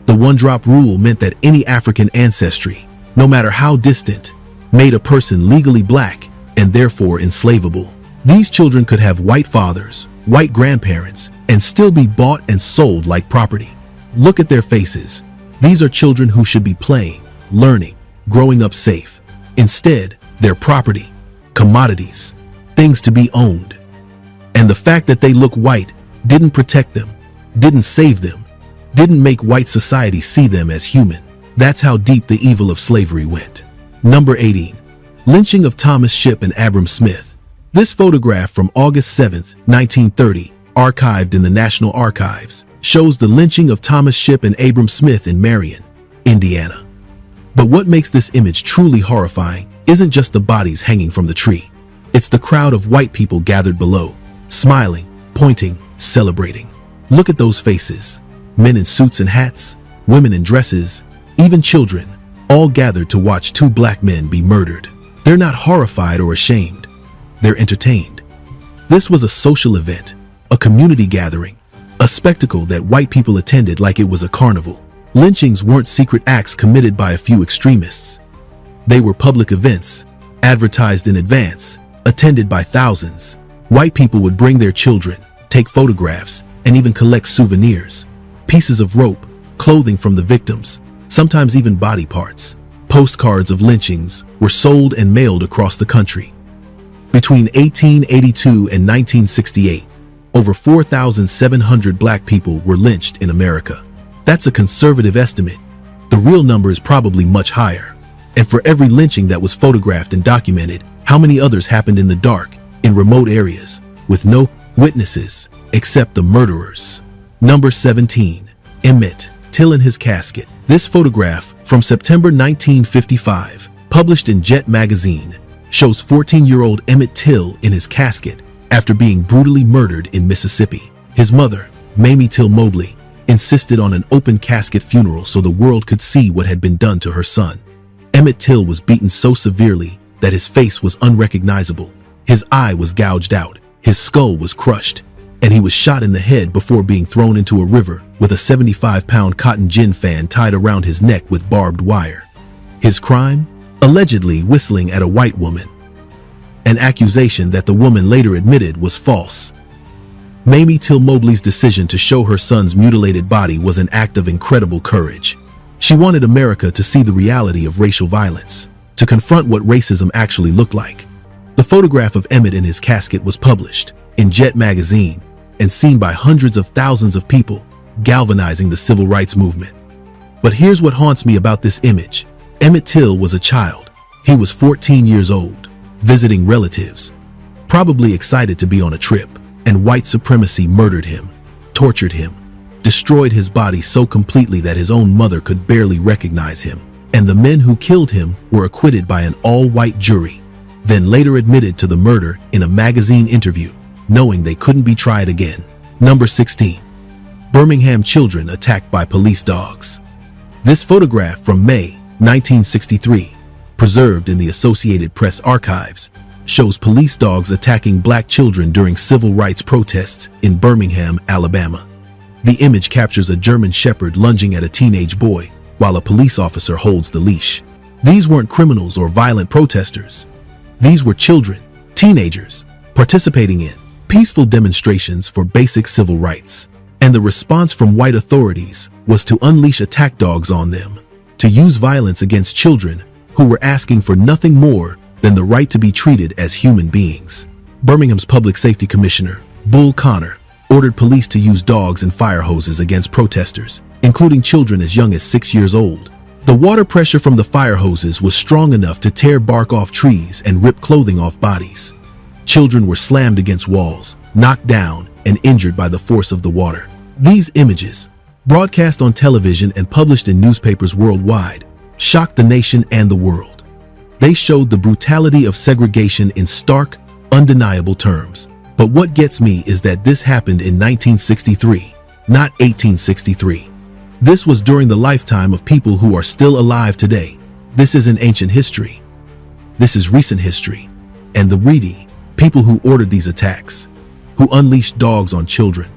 S3: The one-drop rule meant that any African ancestry, no matter how distant, made a person legally black and therefore enslavable. These children could have white fathers, white grandparents, and still be bought and sold like property. Look at their faces. These are children who should be playing, learning, growing up safe. Instead, they're property, commodities, things to be owned. And the fact that they look white didn't protect them, didn't save them, didn't make white society see them as human. That's how deep the evil of slavery went. Number 18. Lynching of Thomas Shipp and Abram Smith. This photograph from August 7, 1930, archived in the National Archives, shows the lynching of Thomas Shipp and Abram Smith in Marion, Indiana. But what makes this image truly horrifying isn't just the bodies hanging from the tree. It's the crowd of white people gathered below, smiling, pointing, celebrating. Look at those faces. Men in suits and hats, women in dresses, even children, all gathered to watch two black men be murdered. They're not horrified or ashamed. They're entertained. This was a social event, a community gathering, a spectacle that white people attended like it was a carnival. Lynchings weren't secret acts committed by a few extremists. They were public events, advertised in advance, attended by thousands. White people would bring their children, take photographs, and even collect souvenirs. pieces of rope, clothing from the victims, sometimes even body parts. Postcards of lynchings were sold and mailed across the country. Between 1882 and 1968, over 4,700 black people were lynched in America. That's a conservative estimate. The real number is probably much higher. And for every lynching that was photographed and documented, how many others happened in the dark, in remote areas, with no witnesses except the murderers? Number 17. Emmett Till in his casket. This photograph from September 1955, published in Jet magazine, shows 14-year-old Emmett Till in his casket after being brutally murdered in Mississippi. His mother, Mamie Till Mobley, insisted on an open casket funeral so the world could see what had been done to her son. Emmett Till was beaten so severely that his face was unrecognizable. His eye was gouged out, his skull was crushed, and he was shot in the head before being thrown into a river with a 75-pound cotton gin fan tied around his neck with barbed wire. His crime? Allegedly whistling at a white woman. An accusation that the woman later admitted was false. Mamie Till Mobley's decision to show her son's mutilated body was an act of incredible courage. She wanted America to see the reality of racial violence, to confront what racism actually looked like. The photograph of Emmett in his casket was published in Jet magazine and seen by hundreds of thousands of people, galvanizing the civil rights movement. But here's what haunts me about this image. Emmett Till was a child. He was 14 years old, visiting relatives, probably excited to be on a trip, and white supremacy murdered him, tortured him, destroyed his body so completely that his own mother could barely recognize him, and the men who killed him were acquitted by an all-white jury, then later admitted to the murder in a magazine interview, knowing they couldn't be tried again. Number 16. Birmingham children attacked by police dogs. This photograph from May 1963, preserved in the Associated Press archives, shows police dogs attacking black children during civil rights protests in Birmingham, Alabama. The image captures a German shepherd lunging at a teenage boy while a police officer holds the leash. These weren't criminals or violent protesters. These were children, teenagers, participating in peaceful demonstrations for basic civil rights. And the response from white authorities was to unleash attack dogs on them, to use violence against children who were asking for nothing more than the right to be treated as human beings. Birmingham's Public Safety Commissioner, Bull Connor, ordered police to use dogs and fire hoses against protesters, including children as young as 6 years old. The water pressure from the fire hoses was strong enough to tear bark off trees and rip clothing off bodies. Children were slammed against walls, knocked down, and injured by the force of the water. These images, broadcast on television and published in newspapers worldwide, shocked the nation and the world. They showed the brutality of segregation in stark, undeniable terms. But what gets me is that this happened in 1963, not 1863. This was during the lifetime of people who are still alive today. This isn't ancient history. This is recent history. And the greedy, people who ordered these attacks, who unleashed dogs on children,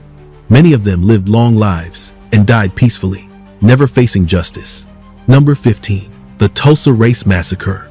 S3: many of them lived long lives and died peacefully, never facing justice. Number 15. The Tulsa Race Massacre.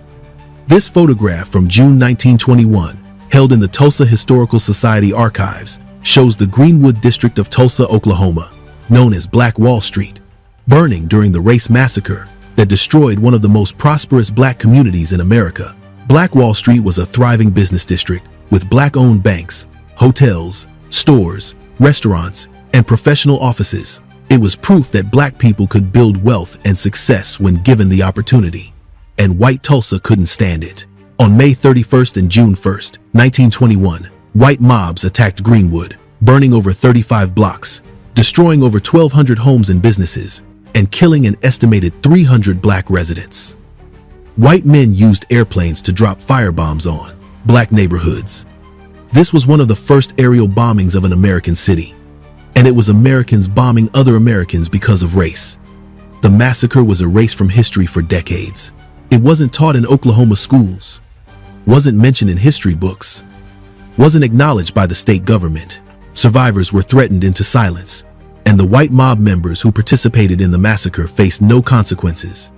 S3: This photograph from June 1921, held in the Tulsa Historical Society archives, shows the Greenwood district of Tulsa, Oklahoma, known as Black Wall Street, burning during the race massacre that destroyed one of the most prosperous black communities in America. Black Wall Street was a thriving business district with black-owned banks, hotels, stores, restaurants, and professional offices. It was proof that black people could build wealth and success when given the opportunity, and white Tulsa couldn't stand it. On May 31st and June 1st, 1921, white mobs attacked Greenwood, burning over 35 blocks, destroying over 1,200 homes and businesses, and killing an estimated 300 black residents. White men used airplanes to drop firebombs on black neighborhoods. This was one of the first aerial bombings of an American city, and it was Americans bombing other Americans because of race. The massacre was erased from history for decades. It wasn't taught in Oklahoma schools, wasn't mentioned in history books, wasn't acknowledged by the state government. Survivors were threatened into silence, and the white mob members who participated in the massacre faced no consequences.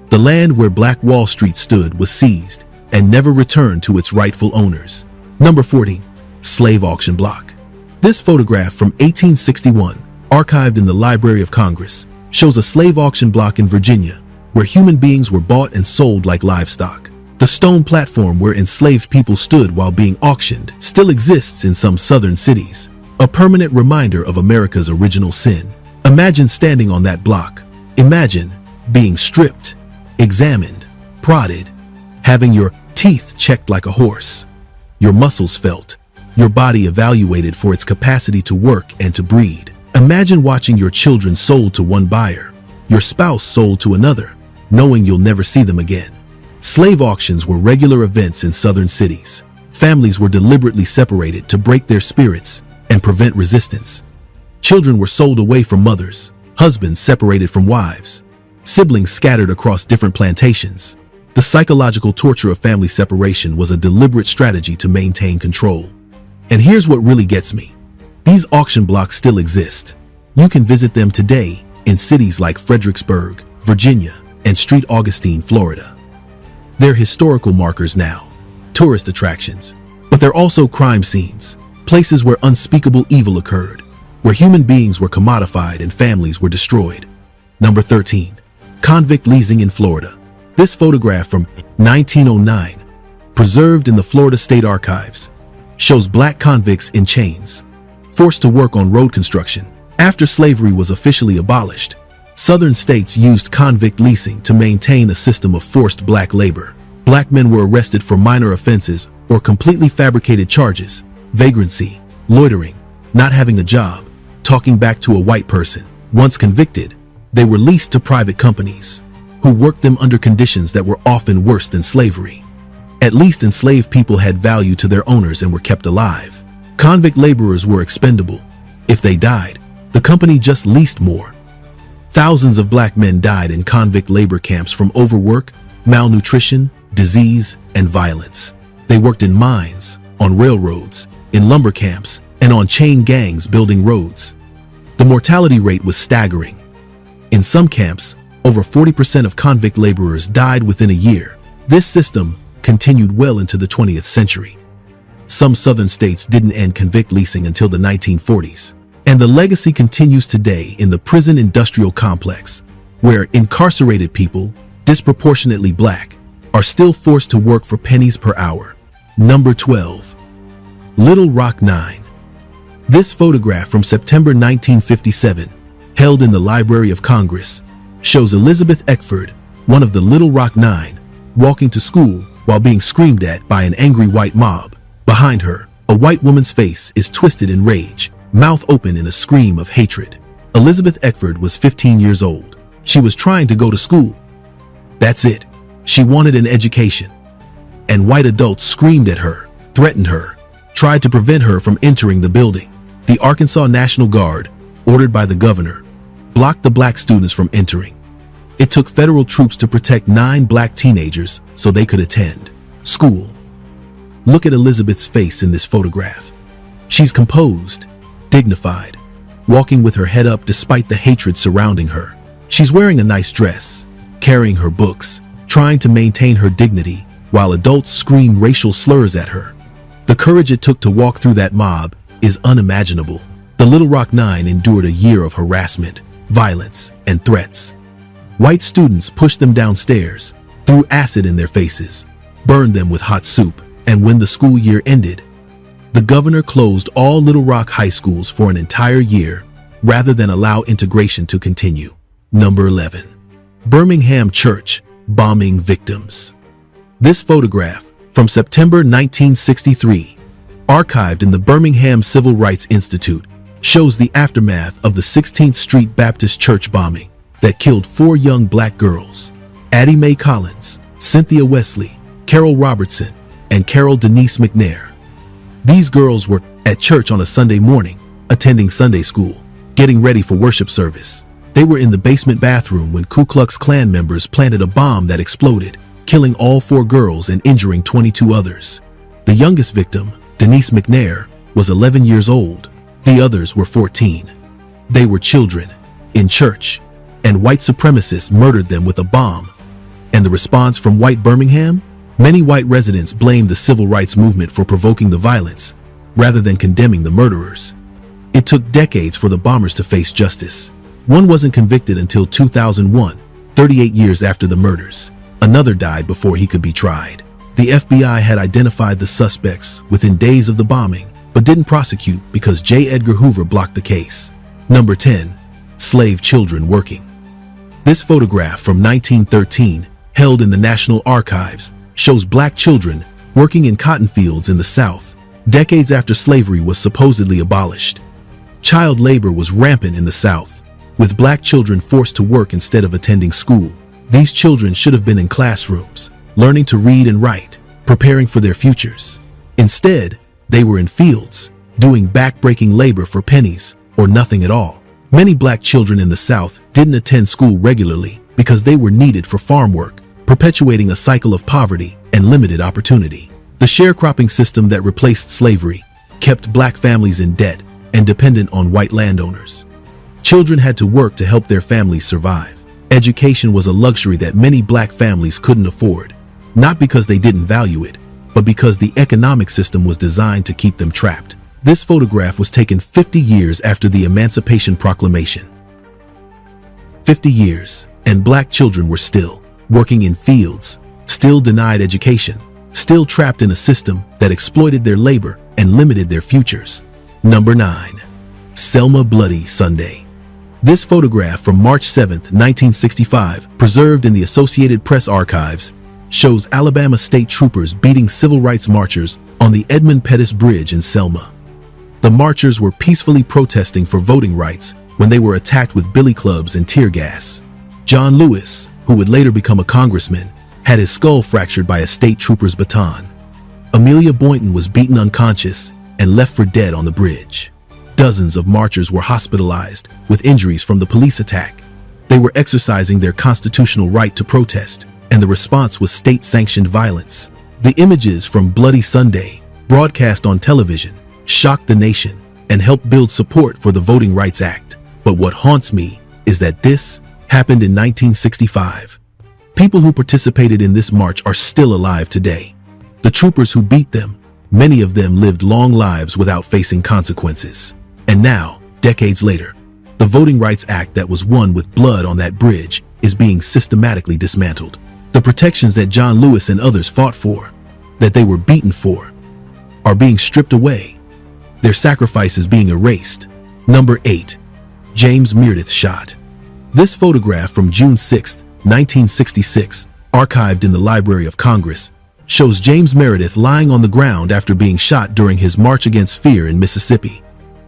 S3: The land where Black Wall Street stood was seized and never returned to its rightful owners. Number 14. Slave auction block. This photograph from 1861, archived in the Library of Congress, shows a slave auction block in Virginia, where human beings were bought and sold like livestock. The stone platform where enslaved people stood while being auctioned still exists in some southern cities, a permanent reminder of America's original sin. Imagine standing on that block. Imagine being stripped, examined, prodded, having your teeth checked like a horse, your muscles felt, your body evaluated for its capacity to work and to breed. Imagine watching your children sold to one buyer, your spouse sold to another, knowing you'll never see them again. Slave auctions were regular events in southern cities. Families were deliberately separated to break their spirits and prevent resistance. Children were sold away from mothers, husbands separated from wives, siblings scattered across different plantations. The psychological torture of family separation was a deliberate strategy to maintain control. And here's what really gets me. These auction blocks still exist. You can visit them today in cities like Fredericksburg, Virginia, and St. Augustine, Florida. They're historical markers now, tourist attractions, but they're also crime scenes, places where unspeakable evil occurred, where human beings were commodified and families were destroyed. Number 13. Convict leasing in Florida. This photograph from 1909, preserved in the Florida State Archives, shows black convicts in chains, forced to work on road construction. After slavery was officially abolished, Southern states used convict leasing to maintain a system of forced black labor. Black men were arrested for minor offenses or completely fabricated charges: vagrancy, loitering, not having a job, talking back to a white person. Once convicted, they were leased to private companies, who worked them under conditions that were often worse than slavery. At least enslaved people had value to their owners and were kept alive. Convict laborers were expendable. If they died, the company just leased more. Thousands of black men died in convict labor camps from overwork, malnutrition, disease, and violence. They worked in mines, on railroads, in lumber camps, and on chain gangs building roads. The mortality rate was staggering. In some camps, over 40% of convict laborers died within a year. This system continued well into the 20th century. Some southern states didn't end convict leasing until the 1940s. And the legacy continues today in the prison industrial complex, where incarcerated people, disproportionately black, are still forced to work for pennies per hour. Number 12. Little Rock 9. This photograph from September 1957, held in the Library of Congress, shows Elizabeth Eckford, one of the Little Rock Nine, walking to school while being screamed at by an angry white mob. Behind her, a white woman's face is twisted in rage, mouth open in a scream of hatred. Elizabeth Eckford was 15 years old. She was trying to go to school. That's it. She wanted an education. And white adults screamed at her, threatened her, tried to prevent her from entering the building. The Arkansas National Guard, ordered by the governor, blocked the black students from entering. It took federal troops to protect 9 black teenagers so they could attend school. Look at Elizabeth's face in this photograph. She's composed, dignified, walking with her head up despite the hatred surrounding her. She's wearing a nice dress, carrying her books, trying to maintain her dignity while adults scream racial slurs at her. The courage it took to walk through that mob is unimaginable. The Little Rock Nine endured a year of harassment, violence, and threats. White students pushed them downstairs, threw acid in their faces, burned them with hot soup, and when the school year ended, the governor closed all Little Rock high schools for an entire year rather than allow integration to continue. Number 11. Birmingham Church bombing victims. This photograph, from September 1963, archived in the Birmingham Civil Rights Institute, shows the aftermath of the 16th Street Baptist Church bombing that killed 4 young black girls: Addie Mae Collins, Cynthia Wesley, Carol Robertson, and Carol Denise McNair. These girls were at church on a Sunday morning, attending Sunday school, getting ready for worship service. They were in the basement bathroom when Ku Klux Klan members planted a bomb that exploded, killing all 4 girls and injuring 22 others. The youngest victim, Denise McNair, was 11 years old. The others were 14. They were children, in church, and white supremacists murdered them with a bomb. And the response from white Birmingham? Many white residents blamed the civil rights movement for provoking the violence, rather than condemning the murderers. It took decades for the bombers to face justice. One wasn't convicted until 2001, 38 years after the murders. Another died before he could be tried. The FBI had identified the suspects within days of the bombing, but didn't prosecute because J. Edgar Hoover blocked the case. Number 10. Slave children working. This photograph from 1913, held in the National Archives, shows black children working in cotton fields in the South, decades after slavery was supposedly abolished. Child labor was rampant in the South, with black children forced to work instead of attending school. These children should have been in classrooms, learning to read and write, preparing for their futures. Instead, they were in fields, doing back-breaking labor for pennies or nothing at all. Many black children in the South didn't attend school regularly because they were needed for farm work, perpetuating a cycle of poverty and limited opportunity. The sharecropping system that replaced slavery kept black families in debt and dependent on white landowners. Children had to work to help their families survive. Education was a luxury that many black families couldn't afford, not because they didn't value it, but because the economic system was designed to keep them trapped. This photograph was taken 50 years after the Emancipation Proclamation. 50 years, and black children were still working in fields, still denied education, still trapped in a system that exploited their labor and limited their futures. Number 9. Selma Bloody Sunday. This photograph from March 7, 1965, preserved in the Associated Press archives, shows Alabama state troopers beating civil rights marchers on the Edmund Pettus Bridge in Selma. The marchers were peacefully protesting for voting rights when they were attacked with billy clubs and tear gas. John Lewis, who would later become a congressman, had his skull fractured by a state trooper's baton. Amelia Boynton was beaten unconscious and left for dead on the bridge. Dozens of marchers were hospitalized with injuries from the police attack. They were exercising their constitutional right to protest, and the response was state-sanctioned violence. The images from Bloody Sunday, broadcast on television, shocked the nation and helped build support for the Voting Rights Act. But what haunts me is that this happened in 1965. People who participated in this march are still alive today. The troopers who beat them, many of them lived long lives without facing consequences. And now, decades later, the Voting Rights Act that was won with blood on that bridge is being systematically dismantled. The protections that John Lewis and others fought for, that they were beaten for, are being stripped away. Their sacrifices being erased. Number 8. James Meredith shot. This photograph from June 6, 1966, archived in the Library of Congress, shows James Meredith lying on the ground after being shot during his March Against Fear in Mississippi.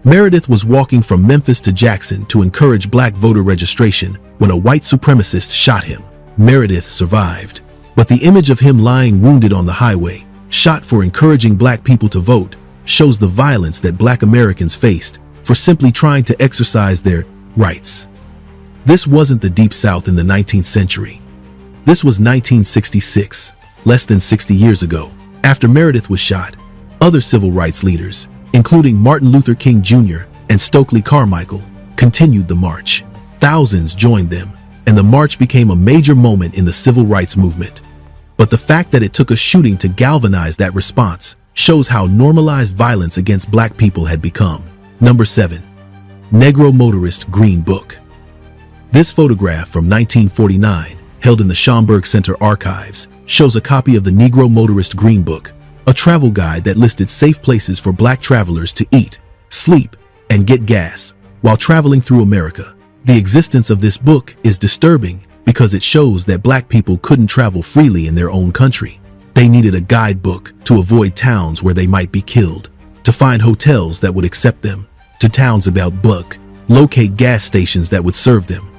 S3: Meredith was walking from Memphis to Jackson to encourage black voter registration when a white supremacist shot him. Meredith survived, but the image of him lying wounded on the highway, shot for encouraging black people to vote, shows the violence that black Americans faced for simply trying to exercise their rights. This wasn't the Deep South in the 19th century. This was 1966, less than 60 years ago. After Meredith was shot, other civil rights leaders, including Martin Luther King Jr. and Stokely Carmichael, continued the march. Thousands joined them, and the march became a major moment in the civil rights movement. But the fact that it took a shooting to galvanize that response shows how normalized violence against black people had become. Number 7. Negro Motorist Green Book. This photograph from 1949, held in the Schomburg Center archives, shows a copy of the Negro Motorist Green Book, a travel guide that listed safe places for black travelers to eat, sleep, and get gas while traveling through America. The existence of this book is disturbing because it shows that black people couldn't travel freely in their own country. They needed a guidebook to avoid towns where they might be killed, to find hotels that would accept them, to towns about buck, locate gas stations that would serve them.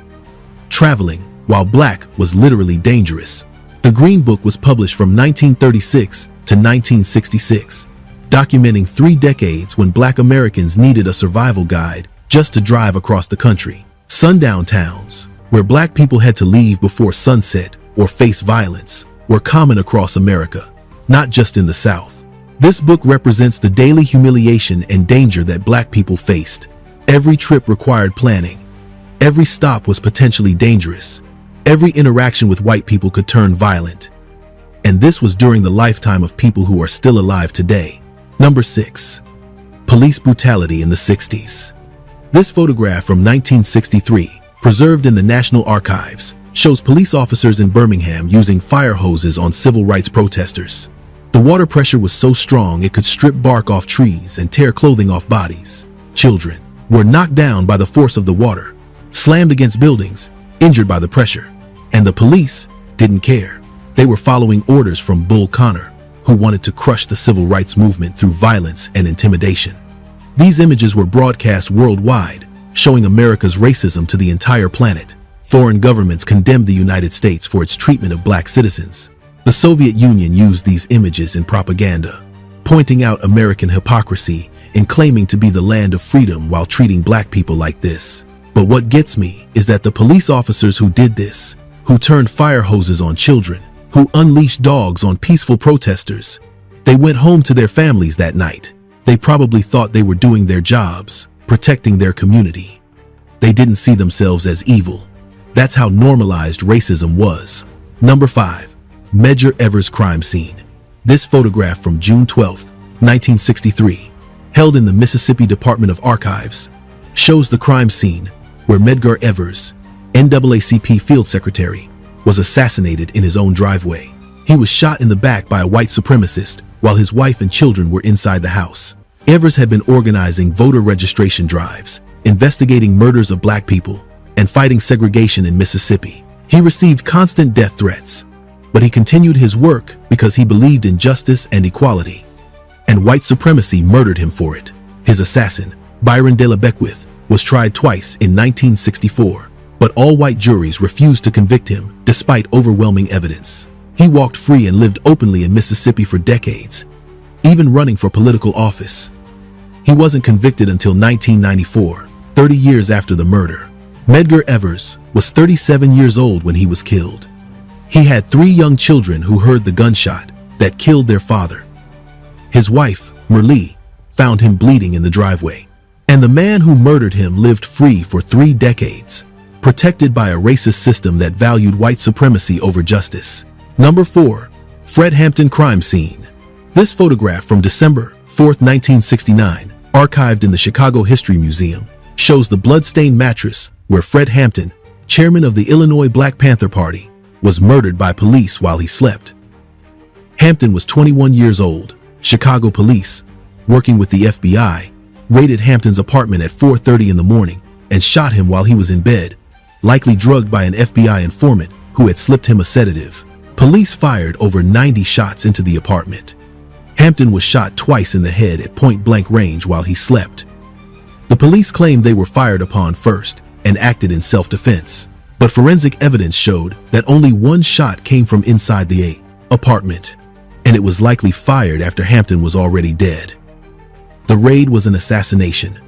S3: Traveling while black was literally dangerous. The Green Book was published from 1936 to 1966, documenting 3 decades when black Americans needed a survival guide just to drive across the country. Sundown towns, where black people had to leave before sunset or face violence, were common across America, not just in the South. This book represents the daily humiliation and danger that black people faced. Every trip required planning. Every stop was potentially dangerous. Every interaction with white people could turn violent. And this was during the lifetime of people who are still alive today. Number 6. Police brutality in the 60s. This photograph from 1963, preserved in the National Archives, shows police officers in Birmingham using fire hoses on civil rights protesters. The water pressure was so strong it could strip bark off trees and tear clothing off bodies. Children were knocked down by the force of the water, slammed against buildings, injured by the pressure. And the police didn't care. They were following orders from Bull Connor, who wanted to crush the civil rights movement through violence and intimidation. These images were broadcast worldwide, showing America's racism to the entire planet. Foreign governments condemned the United States for its treatment of black citizens. The Soviet Union used these images in propaganda, pointing out American hypocrisy in claiming to be the land of freedom while treating black people like this. But what gets me is that the police officers who did this, who turned fire hoses on children, who unleashed dogs on peaceful protesters, they went home to their families that night. They probably thought they were doing their jobs, protecting their community. They didn't see themselves as evil. That's how normalized racism was. Number 5. Medgar Evers crime scene. This photograph from June 12, 1963, held in the Mississippi Department of Archives, shows the crime scene where Medgar Evers, NAACP field secretary, was assassinated in his own driveway. He was shot in the back by a white supremacist while his wife and children were inside the house. Evers had been organizing voter registration drives, investigating murders of black people, and fighting segregation in Mississippi. He received constant death threats, but he continued his work because he believed in justice and equality. And white supremacy murdered him for it. His assassin, Byron de la Beckwith, was tried twice in 1964, but all white juries refused to convict him despite overwhelming evidence. He walked free and lived openly in Mississippi for decades, even running for political office. He wasn't convicted until 1994, 30 years after the murder. Medgar Evers was 37 years old when he was killed. He had 3 young children who heard the gunshot that killed their father. His wife, Merle, found him bleeding in the driveway. And the man who murdered him lived free for 3 decades, protected by a racist system that valued white supremacy over justice. Number 4. Fred Hampton crime scene. This photograph from December 4, 1969, archived in the Chicago History Museum, shows the blood-stained mattress where Fred Hampton, chairman of the Illinois Black Panther Party, was murdered by police while he slept. Hampton was 21 years old. Chicago police, working with the FBI, raided Hampton's apartment at 4:30 in the morning and shot him while he was in bed, likely drugged by an FBI informant who had slipped him a sedative. Police fired over 90 shots into the apartment. Hampton was shot twice in the head at point-blank range while he slept. The police claimed they were fired upon first and acted in self-defense, but forensic evidence showed that only 1 shot came from inside the apartment, and it was likely fired after Hampton was already dead. The raid was an assassination,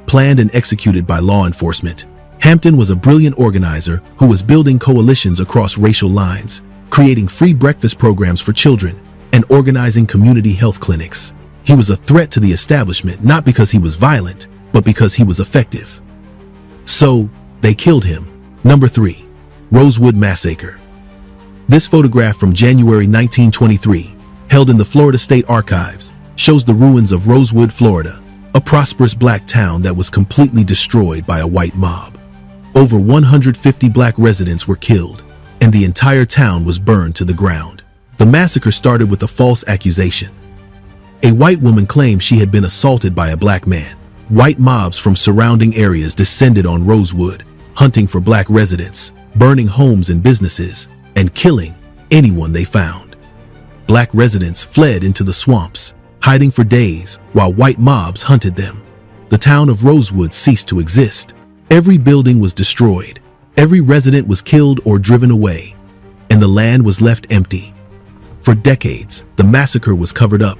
S3: planned and executed by law enforcement. Hampton was a brilliant organizer who was building coalitions across racial lines, creating free breakfast programs for children, and organizing community health clinics. He was a threat to the establishment not because he was violent, but because he was effective. So, they killed him. Number 3. Rosewood Massacre. This photograph from January 1923, held in the Florida State Archives, shows the ruins of Rosewood, Florida, a prosperous black town that was completely destroyed by a white mob. Over 150 black residents were killed, and the entire town was burned to the ground. The massacre started with a false accusation. A white woman claimed she had been assaulted by a black man. White mobs from surrounding areas descended on Rosewood, hunting for black residents, burning homes and businesses, and killing anyone they found. Black residents fled into the swamps, hiding for days while white mobs hunted them. The town of Rosewood ceased to exist. Every building was destroyed, every resident was killed or driven away, and the land was left empty. For decades, the massacre was covered up,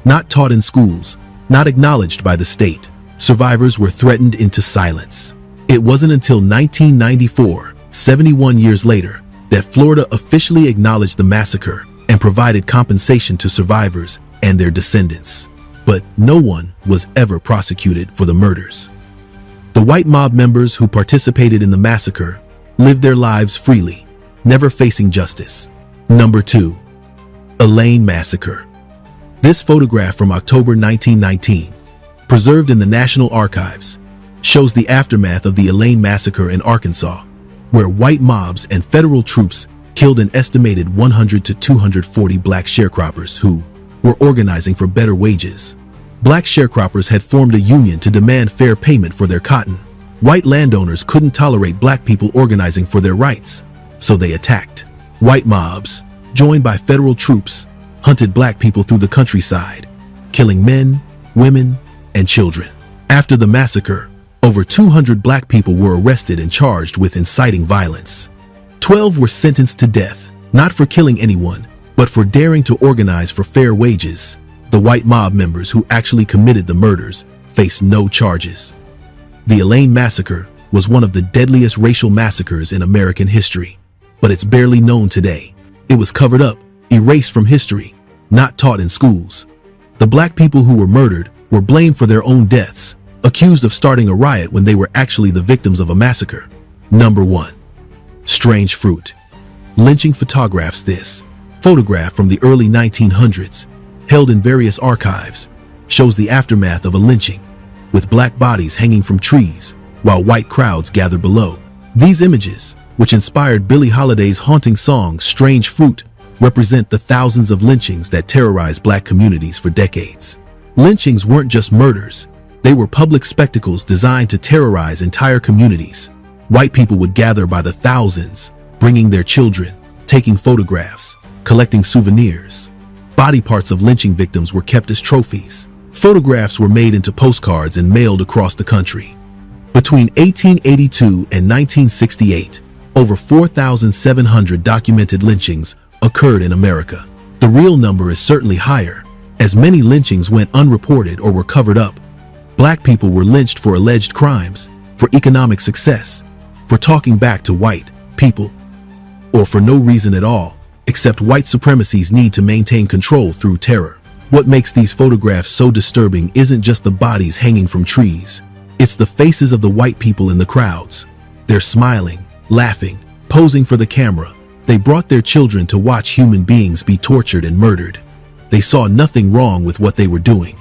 S3: not taught in schools, not acknowledged by the state. Survivors were threatened into silence. It wasn't until 1994, 71 years later, that Florida officially acknowledged the massacre and provided compensation to survivors and their descendants. But no one was ever prosecuted for the murders. The white mob members who participated in the massacre lived their lives freely, never facing justice. Number 2. Elaine Massacre. This photograph from October 1919, preserved in the National Archives, shows the aftermath of the Elaine Massacre in Arkansas, where white mobs and federal troops killed an estimated 100 to 240 black sharecroppers who were organizing for better wages. Black sharecroppers had formed a union to demand fair payment for their cotton. White landowners couldn't tolerate black people organizing for their rights, so they attacked. White mobs, joined by federal troops, hunted black people through the countryside, killing men, women, and children. After the massacre, over 200 black people were arrested and charged with inciting violence. 12 were sentenced to death, not for killing anyone, but for daring to organize for fair wages. The white mob members who actually committed the murders faced no charges. The Elaine Massacre was one of the deadliest racial massacres in American history, but it's barely known today. It was covered up, erased from history, not taught in schools. The black people who were murdered were blamed for their own deaths, accused of starting a riot when they were actually the victims of a massacre. Number 1. Strange fruit. Lynching photographs. This photograph from the early 1900s, held in various archives, shows the aftermath of a lynching, with black bodies hanging from trees while white crowds gathered below. These images, which inspired Billie Holiday's haunting song Strange Fruit, represent the thousands of lynchings that terrorized black communities for decades. Lynchings weren't just murders, they were public spectacles designed to terrorize entire communities. White people would gather by the thousands, bringing their children, taking photographs, collecting souvenirs. Body parts of lynching victims were kept as trophies. Photographs were made into postcards and mailed across the country. Between 1882 and 1968, over 4,700 documented lynchings occurred in America. The real number is certainly higher, as many lynchings went unreported or were covered up. Black people were lynched for alleged crimes, for economic success, for talking back to white people, or for no reason at all, except white supremacy's need to maintain control through terror. What makes these photographs so disturbing isn't just the bodies hanging from trees. It's the faces of the white people in the crowds. They're smiling, laughing, posing for the camera. They brought their children to watch human beings be tortured and murdered. They saw nothing wrong with what they were doing.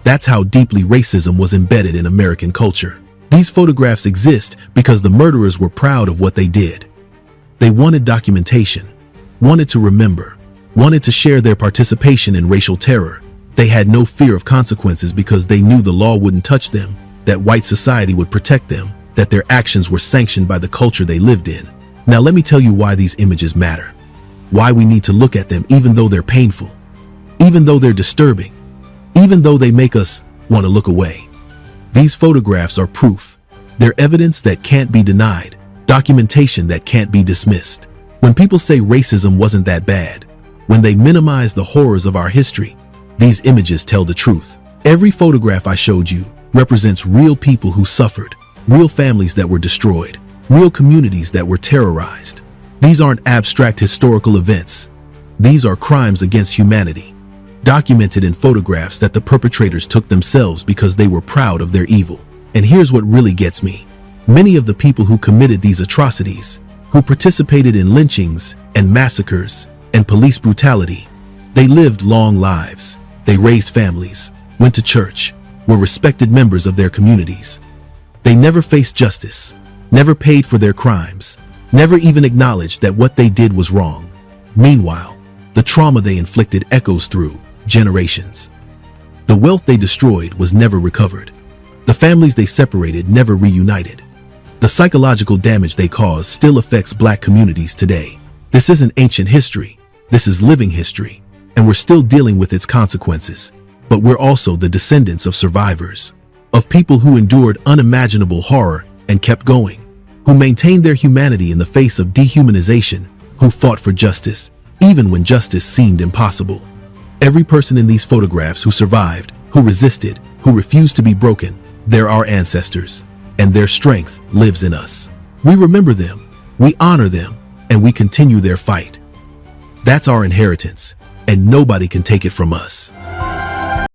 S3: That's how deeply racism was embedded in American culture. These photographs exist because the murderers were proud of what they did. They wanted documentation, wanted to remember, wanted to share their participation in racial terror. They had no fear of consequences because they knew the law wouldn't touch them, that white society would protect them, that their actions were sanctioned by the culture they lived in. Now let me tell you why these images matter. Why we need to look at them even though they're painful, even though they're disturbing, even though they make us want to look away. These photographs are proof. They're evidence that can't be denied, documentation that can't be dismissed. When people say racism wasn't that bad, when they minimize the horrors of our history, these images tell the truth. Every photograph I showed you represents real people who suffered, real families that were destroyed, real communities that were terrorized. These aren't abstract historical events. These are crimes against humanity, documented in photographs that the perpetrators took themselves because they were proud of their evil. And here's what really gets me. Many of the people who committed these atrocities, who participated in lynchings and massacres and police brutality, they lived long lives. They raised families, went to church, were respected members of their communities. They never faced justice, never paid for their crimes, never even acknowledged that what they did was wrong. Meanwhile, the trauma they inflicted echoes through generations. The wealth they destroyed was never recovered. The families they separated never reunited. The psychological damage they caused still affects black communities today. This isn't ancient history. This is living history, and we're still dealing with its consequences. But we're also the descendants of survivors, of people who endured unimaginable horror and kept going, who maintained their humanity in the face of dehumanization, who fought for justice, even when justice seemed impossible. Every person in these photographs who survived, who resisted, who refused to be broken, they're our ancestors, and their strength lives in us. We remember them, we honor them, and we continue their fight. That's our inheritance, and nobody can take it from us.